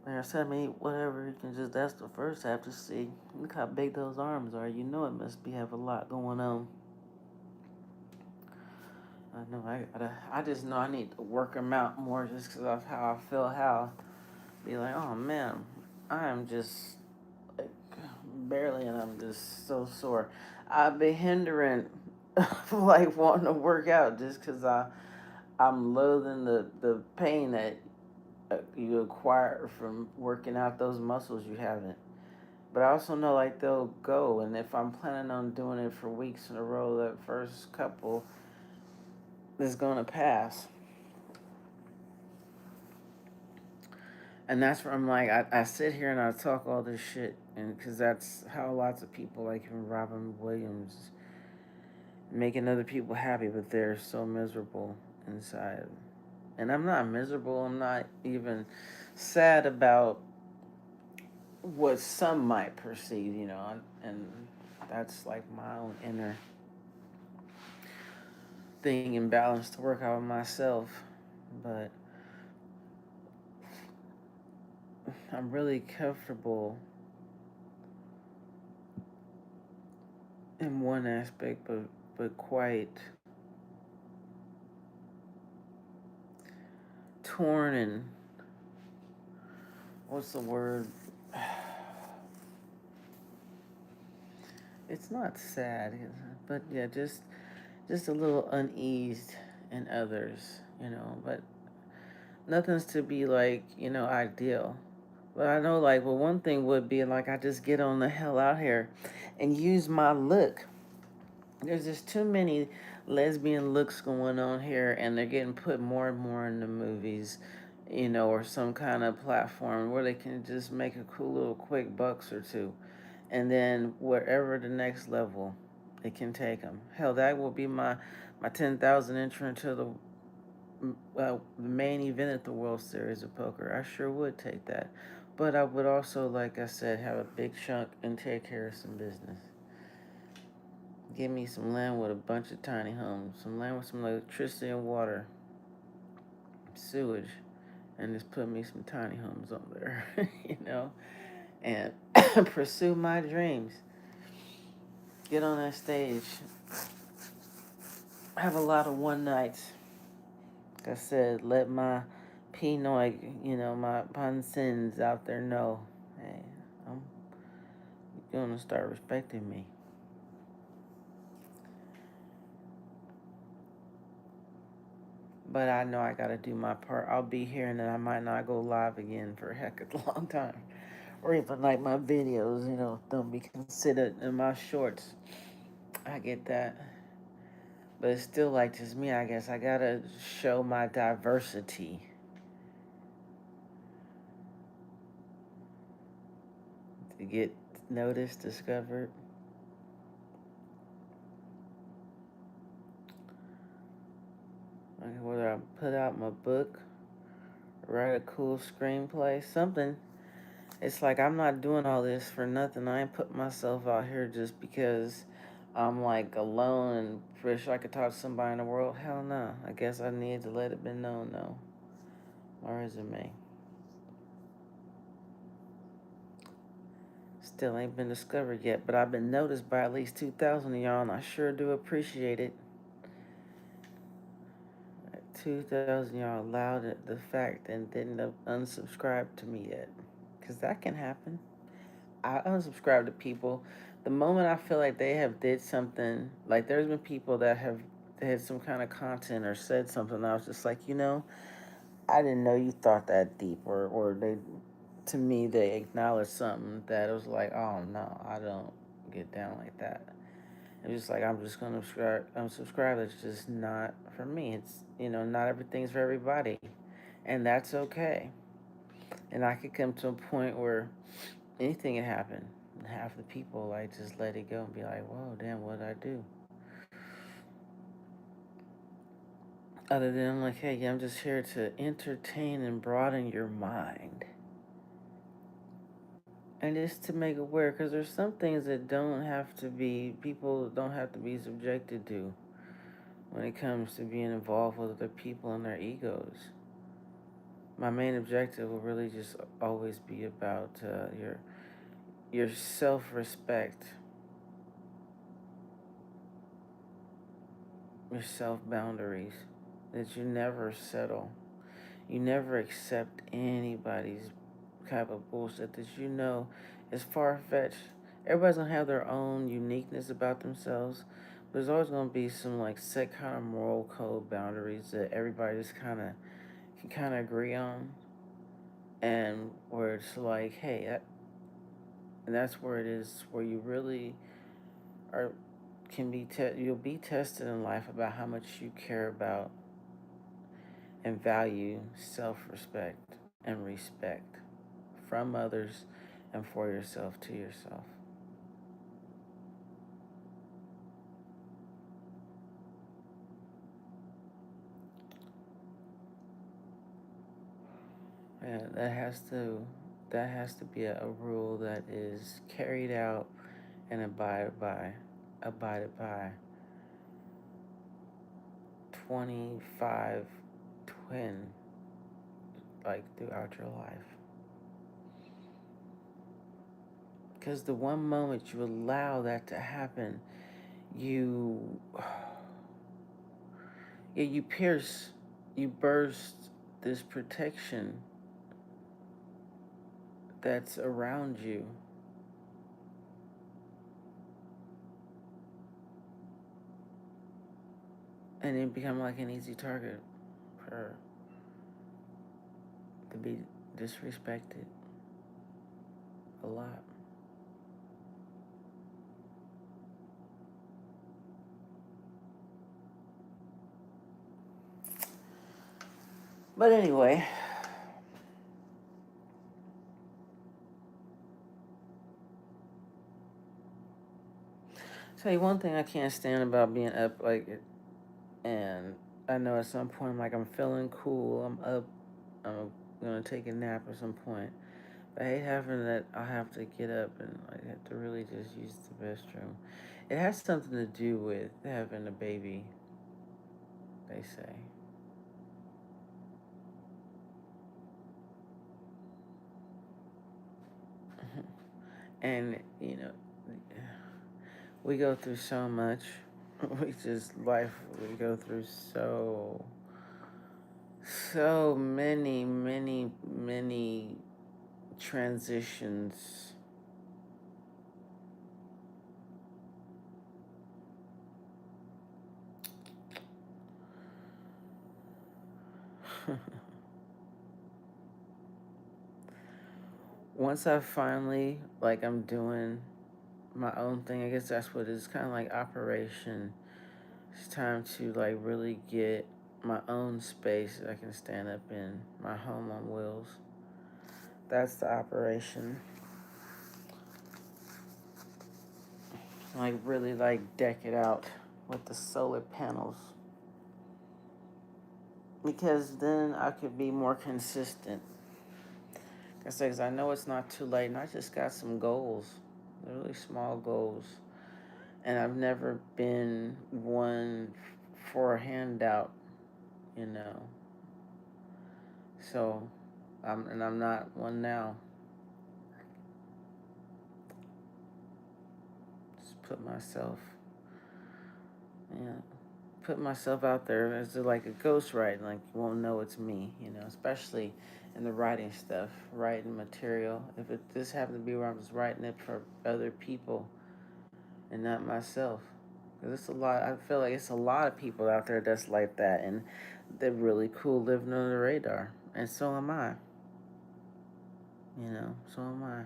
Like I said, I mean, whatever. You can just that's the first half to see. Look how big those arms are. You know it must be have a lot going on. I know. I just know I need to work them out more just because of how I feel. How be like, oh man, I am just like barely, and I'm just so sore. I've been hindering like wanting to work out just because I'm loathing the pain that you acquire from working out those muscles you haven't. But I also know like they'll go, and if I'm planning on doing it for weeks in a row, that first couple is gonna pass. And that's where I'm like, I sit here and I talk all this shit, and because that's how lots of people, like even Robin Williams, making other people happy, but they're so miserable inside. And I'm not miserable. I'm not even sad about what some might perceive, you know, and that's like my own inner thing and balance to work out with myself. But I'm really comfortable in one aspect, but quite torn and what's the word? It's not sad, but yeah, just a little uneased in others, you know. But nothing's to be like, you know, ideal. But I know, like, well, one thing would be like I just get on the hell out here and use my look. There's just too many lesbian looks going on here, and they're getting put more and more in the movies, you know, or some kind of platform where they can just make a cool little quick bucks or two, and then wherever the next level it can take them. Hell, that will be my 10,000 entry into the main event at the World Series of Poker. I sure would take that, but I would also, like I said, have a big chunk and take care of some business. Give me some land with a bunch of tiny homes, some land with some electricity and water, sewage, and just put me some tiny homes on there, you know, and pursue my dreams. Get on that stage, have a lot of one nights, Like I said, let my Pinoy, my pun sins out there know, hey, I'm gonna start respecting me. But I know I gotta do my part. I'll be here and then I might not go live again for a heck of a long time. Or even like my videos, don't be considered in my shorts. I get that. But it's still like just me, I guess. I gotta show my diversity to get noticed, discovered. Like whether I put out my book, write a cool screenplay, something. It's like I'm not doing all this for nothing. I ain't put myself out here just because I'm like alone and wish I could talk to somebody in the world. Hell no. I guess I need to let it be known, though. My resume still ain't been discovered yet, but I've been noticed by at least 2,000 of y'all, and I sure do appreciate it. 2,000 y'all allowed it, the fact and didn't unsubscribe to me yet. Because that can happen. I unsubscribe to people the moment I feel like they have did something. Like there's been people that have had some kind of content or said something. I was just like, I didn't know you thought that deep, or they, to me, they acknowledged something that it was like, oh no, I don't get down like that. It's just like I'm just gonna unsubscribe. It's just not for me. It's not everything's for everybody, and that's okay. And I could come to a point where anything can happen. Half the people like just let it go and be like, "Whoa, damn, what did I do?" Other than I'm like, "Hey, yeah, I'm just here to entertain and broaden your mind, and just to make it aware, because there's some things that don't have to be people don't have to be subjected to when it comes to being involved with other people and their egos. My main objective will really just always be about your self respect, your self boundaries, that you never settle. You never accept anybody's type of bullshit that is far fetched. Everybody's gonna have their own uniqueness about themselves. There's always gonna be some like set kind of moral code boundaries that everybody just can kind of agree on, and where it's like, hey, and that's where it is where you really are you'll be tested in life about how much you care about and value self-respect and respect from others and for yourself to yourself. And that has to be a rule that is carried out and abided by 25 twin like throughout your life. Because the one moment you allow that to happen, you yeah, you burst this protection that's around you, and you become like an easy target for to be disrespected a lot. But anyway, tell you one thing I can't stand about being up like it, and I know at some point like I'm feeling cool, I'm up, I'm gonna take a nap at some point. I hate having that I have to get up and like have to really just use the restroom. It has something to do with having a baby, they say. And we go through so much. We just life we go through so So many transitions. Once I finally, like, I'm doing my own thing, I guess that's what it is, kind of like operation. It's time to, like, really get my own space that I can stand up in, my home on wheels. That's the operation. Like, really, like, deck it out with the solar panels. Because then I could be more consistent. Because I know it's not too late, and I just got some goals, really small goals. And I've never been one for a handout, you know. So, I'm not one now. Just yeah, put myself out there as like a ghostwriter. Like, you won't know it's me, you know. Especially in the writing stuff, writing material. If it just happened to be where I'm just writing it for other people and not myself. Because it's a lot. I feel like it's a lot of people out there that's like that, and they're really cool living under the radar. And so am I. You know, so am I.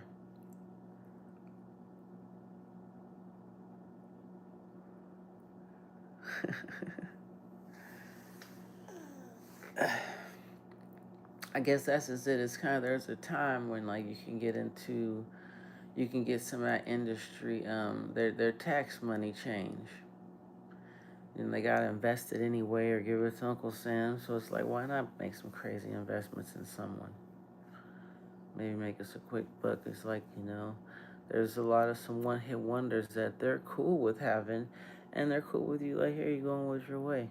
I guess that's just it. It's kind of, there's a time when, like, you can get some of that industry, their tax money change. And they got to invest it anyway or give it to Uncle Sam. So it's like, why not make some crazy investments in someone? Maybe make us a quick buck. It's like, there's a lot of some one hit wonders that they're cool with having, and they're cool with you. Like, here you going with your way.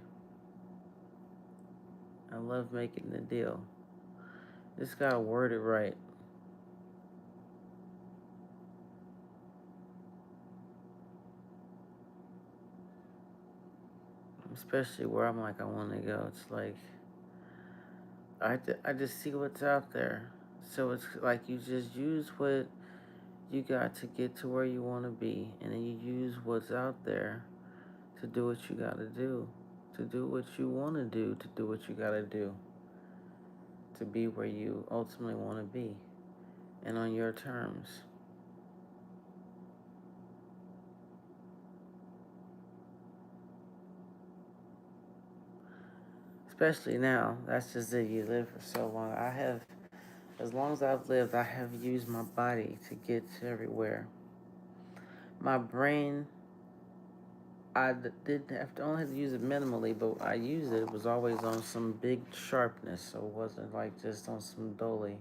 I love making the deal. Just gotta word it right. Especially where I'm like, I want to go. It's like, I just see what's out there. So it's like you just use what you got to get to where you want to be. And then you use what's out there to do what you got to do. To do what you want to do. To do what you got to do. To be where you ultimately want to be. And on your terms. Especially now. That's just it. You live for so long. As long as I've lived, I have used my body to get to everywhere. My brain, did have to only have to use it minimally, but I used it. It was always on some big sharpness, so it wasn't like just on some dolly.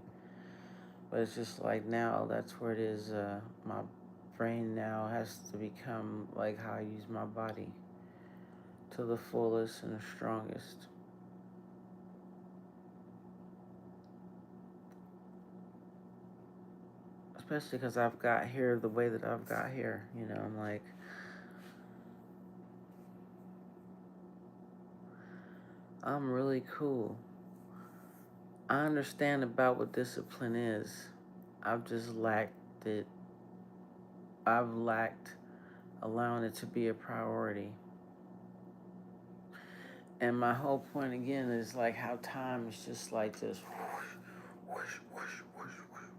But it's just like now, that's where it is. My brain now has to become like how I use my body to the fullest and the strongest. Especially because I've got here the way that I've got here. I'm like, I'm really cool. I understand about what discipline is. I've just lacked it. I've lacked allowing it to be a priority. And my whole point again is like how time is just like this whoosh, whoosh, whoosh, whoosh, whoosh,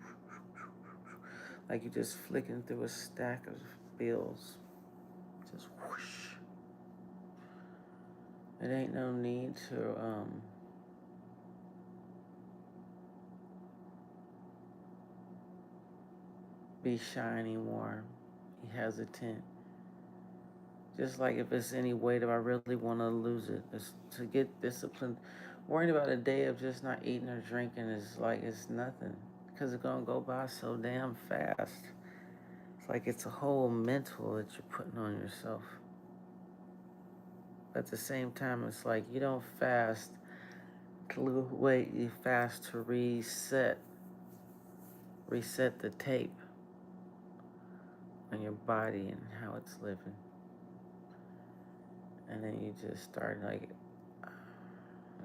like you're just flicking through a stack of bills. Just whoosh. It ain't no need to be shy anymore. Be hesitant. Just like if it's any weight, if I really want to lose it, it's to get disciplined. Worrying about a day of just not eating or drinking is like it's nothing because it's gonna go by so damn fast. It's like it's a whole mental that you're putting on yourself. But at the same time, it's like you don't fast to lose weight. You fast to reset the tape on your body and how it's living, and then you just start like,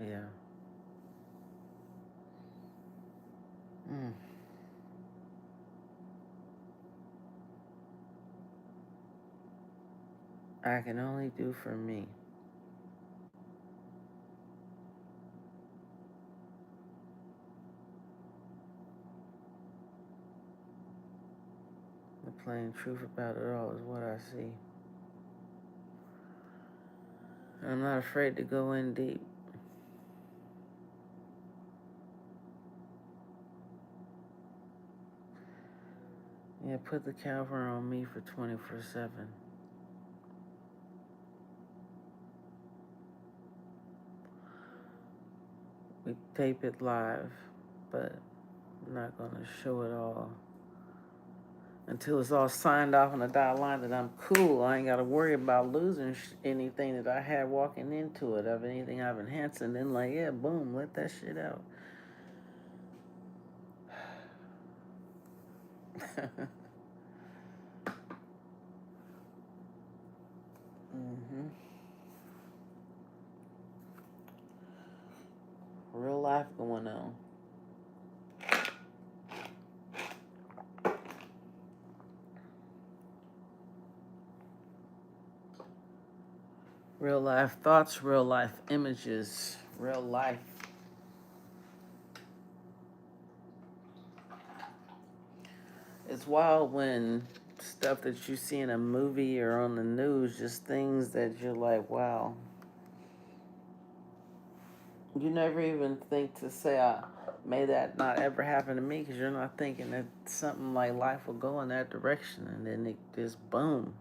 yeah. I can only do for me. The plain truth about it all is what I see. I'm not afraid to go in deep. Yeah, put the cover on me for 24/7. We tape it live, but I'm not gonna show it all until it's all signed off on the dotted line that I'm cool. I ain't gotta worry about losing anything that I had walking into it, of anything I've enhanced, and then like, yeah, boom, let that shit out. hmm Real life going on. Real life thoughts, real life images, real life. It's wild when stuff that you see in a movie or on the news, just things that you're like, wow. You never even think to say, may that not ever happen to me, because you're not thinking that something like life will go in that direction, and then it just boom.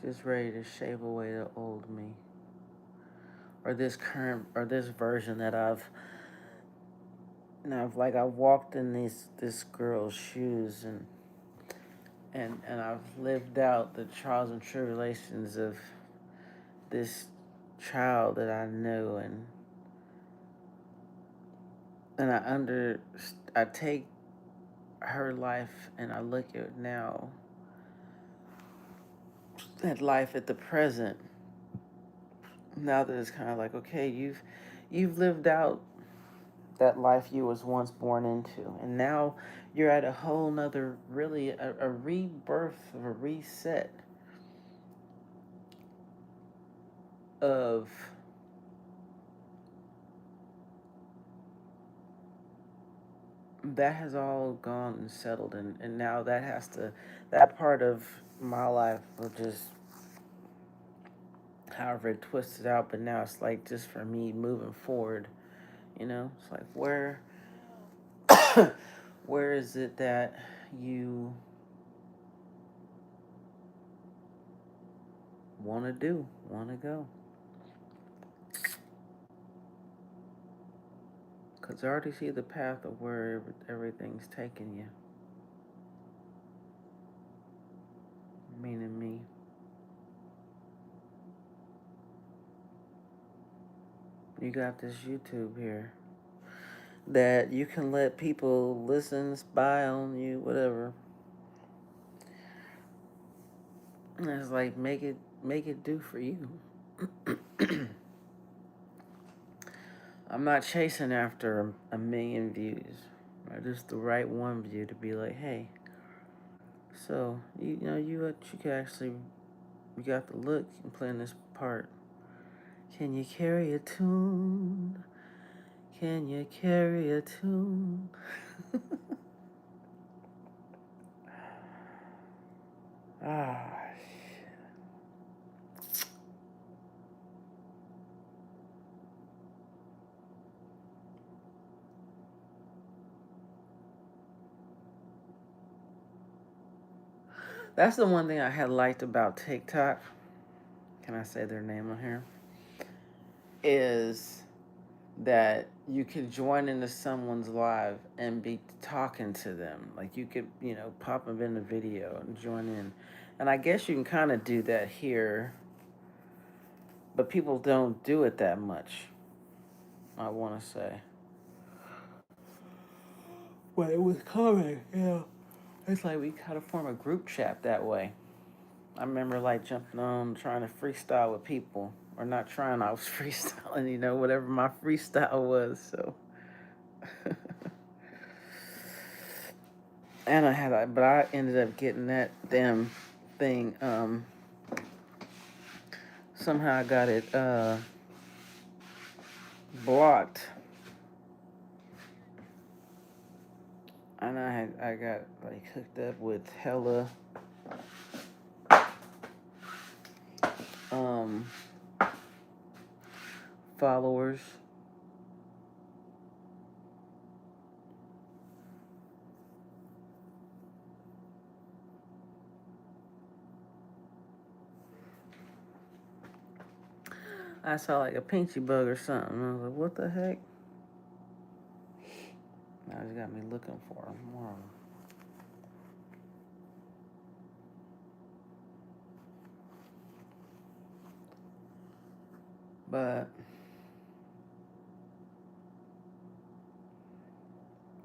Just ready to shave away the old me, or this current, or this version that I've walked in this girl's shoes, and I've lived out the trials and tribulations of this child that I knew, and I take her life and I look at now at life at the present. Now that it's kind of like, okay, you've lived out that life you was once born into, and now you're at a whole nother, really a rebirth, of a reset of that has all gone and settled, and now that part of my life will just however it twisted out, but now it's like just for me moving forward, it's like where is it that you want to go, because I already see the path of where everything's taking you, meaning me. You got this YouTube here that you can let people listen, spy on you, whatever. And it's like make it do for you. I'm not chasing after a million views, or just the right one view to be like, hey, so you can actually, you got the look and playing this part. Can you carry a tune? Can you carry a tune? Ah, that's the one thing I had liked about TikTok. Can I say their name on here? Is that you could join into someone's live and be talking to them. Like you could, pop them in the video and join in. And I guess you can kind of do that here, but people don't do it that much, I want to say. But it was coming, yeah. It's like we kind of form a group chat that way. I remember like jumping on, trying to freestyle with people. Or not trying, I was freestyling, whatever my freestyle was. So, and but I ended up getting that damn thing. Somehow I got it blocked, and I got like hooked up with hella um followers. I saw like a pinchy bug or something. I was like, what the heck? Now it's got me looking for them. Wow. But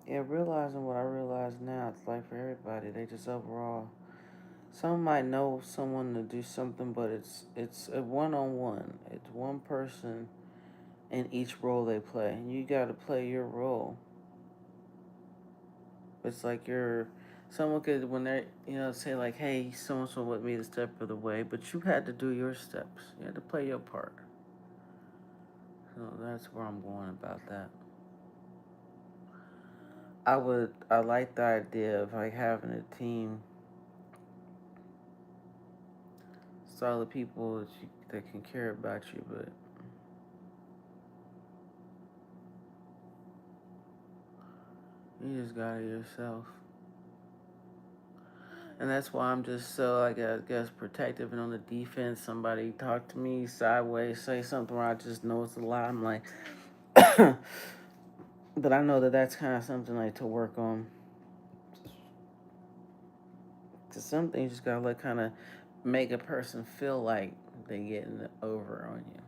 yeah, realizing what I realize now, it's like for everybody, they just overall. Some might know someone to do something, but it's a one-on-one. It's one person in each role they play, and you got to play your role. It's like someone could when they say like, hey, so and so with me the step of the way, but you had to do your steps. You had to play your part. So that's where I'm going about that. I like the idea of like having a team, solid people that can care about you, but you just got it yourself. And that's why I'm just so, I guess, protective and on the defense. Somebody talk to me sideways, say something where I just know it's a lie. I'm like, but I know that that's kind of something like to work on. Cause some things just gotta like kind of make a person feel like they getting over on you.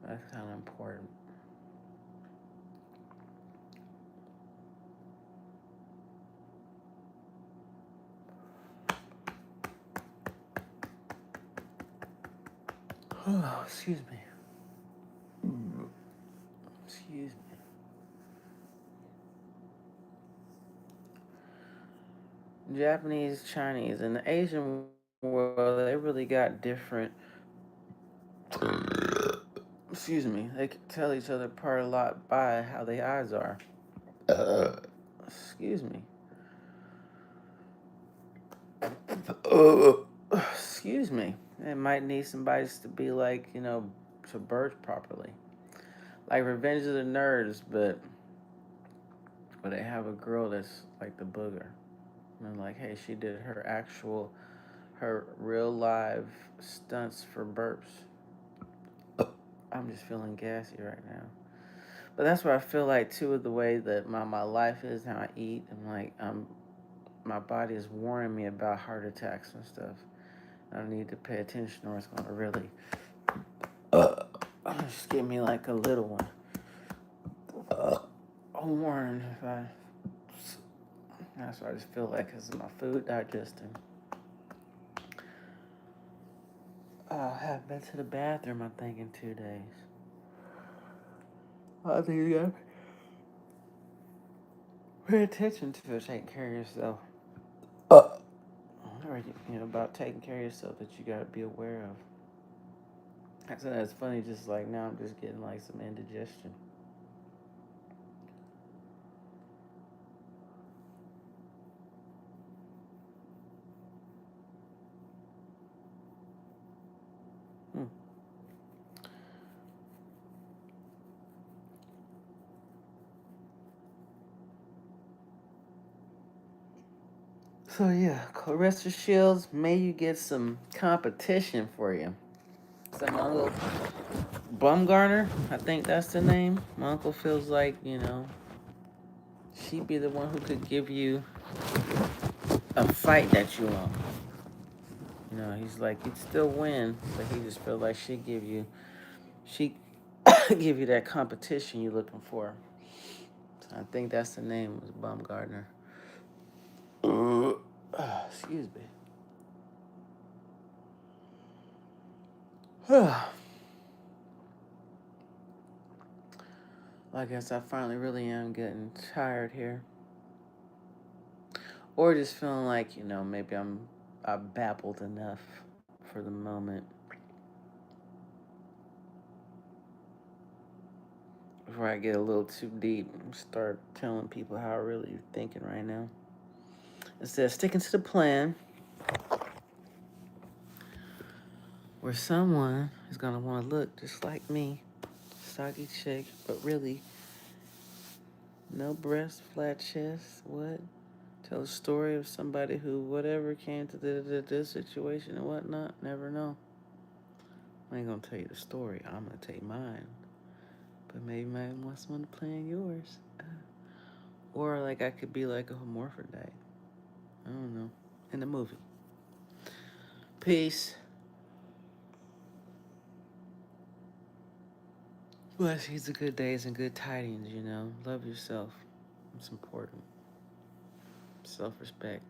That's kind of important. Oh, excuse me. Excuse me. Japanese, Chinese, and the Asian world, they really got different. Excuse me. They can tell each other apart a lot by how their eyes are. Excuse me. Excuse me. It might need somebody to be like, to birth properly. Like Revenge of the Nerds, but where they have a girl that's like the booger. And like, hey, she did her real live stunts for burps. I'm just feeling gassy right now. But that's where I feel like too with the way that my life is, how I eat, and like my body is warning me about heart attacks and stuff. I need to pay attention or it's gonna really just give me like a little one. I'm warned if I. That's what I just feel like because of my food digesting. I haven't been to the bathroom, I think, in 2 days. I think you gotta pay attention to taking care of yourself. Or, about taking care of yourself that you gotta be aware of. So that's funny, just like now I'm just getting like some indigestion. Hmm. So yeah, Clarissa Shields, may you get some competition for you. So my uncle Bumgarner, I think that's the name. My uncle feels like, she'd be the one who could give you a fight that you want. He's like, you'd still win, but he just feel like she give you that competition you're looking for. So I think that's the name, was Bumgarner. Excuse me. I guess I finally really am getting tired here. Or just feeling like, maybe I babbled enough for the moment. Before I get a little too deep and start telling people how I really thinking right now. Instead of sticking to the plan, where someone is gonna want to look just like me, stocky chick, but really no breast, flat chest. What? Tell a story of somebody who whatever came to this situation and whatnot. Never know. I ain't gonna tell you the story. I'm gonna tell you mine. But maybe you might want someone to play in yours. Or like I could be like a hermaphrodite. I don't know. In the movie. Peace. Blessings of good days and good tidings, Love yourself. It's important. Self-respect.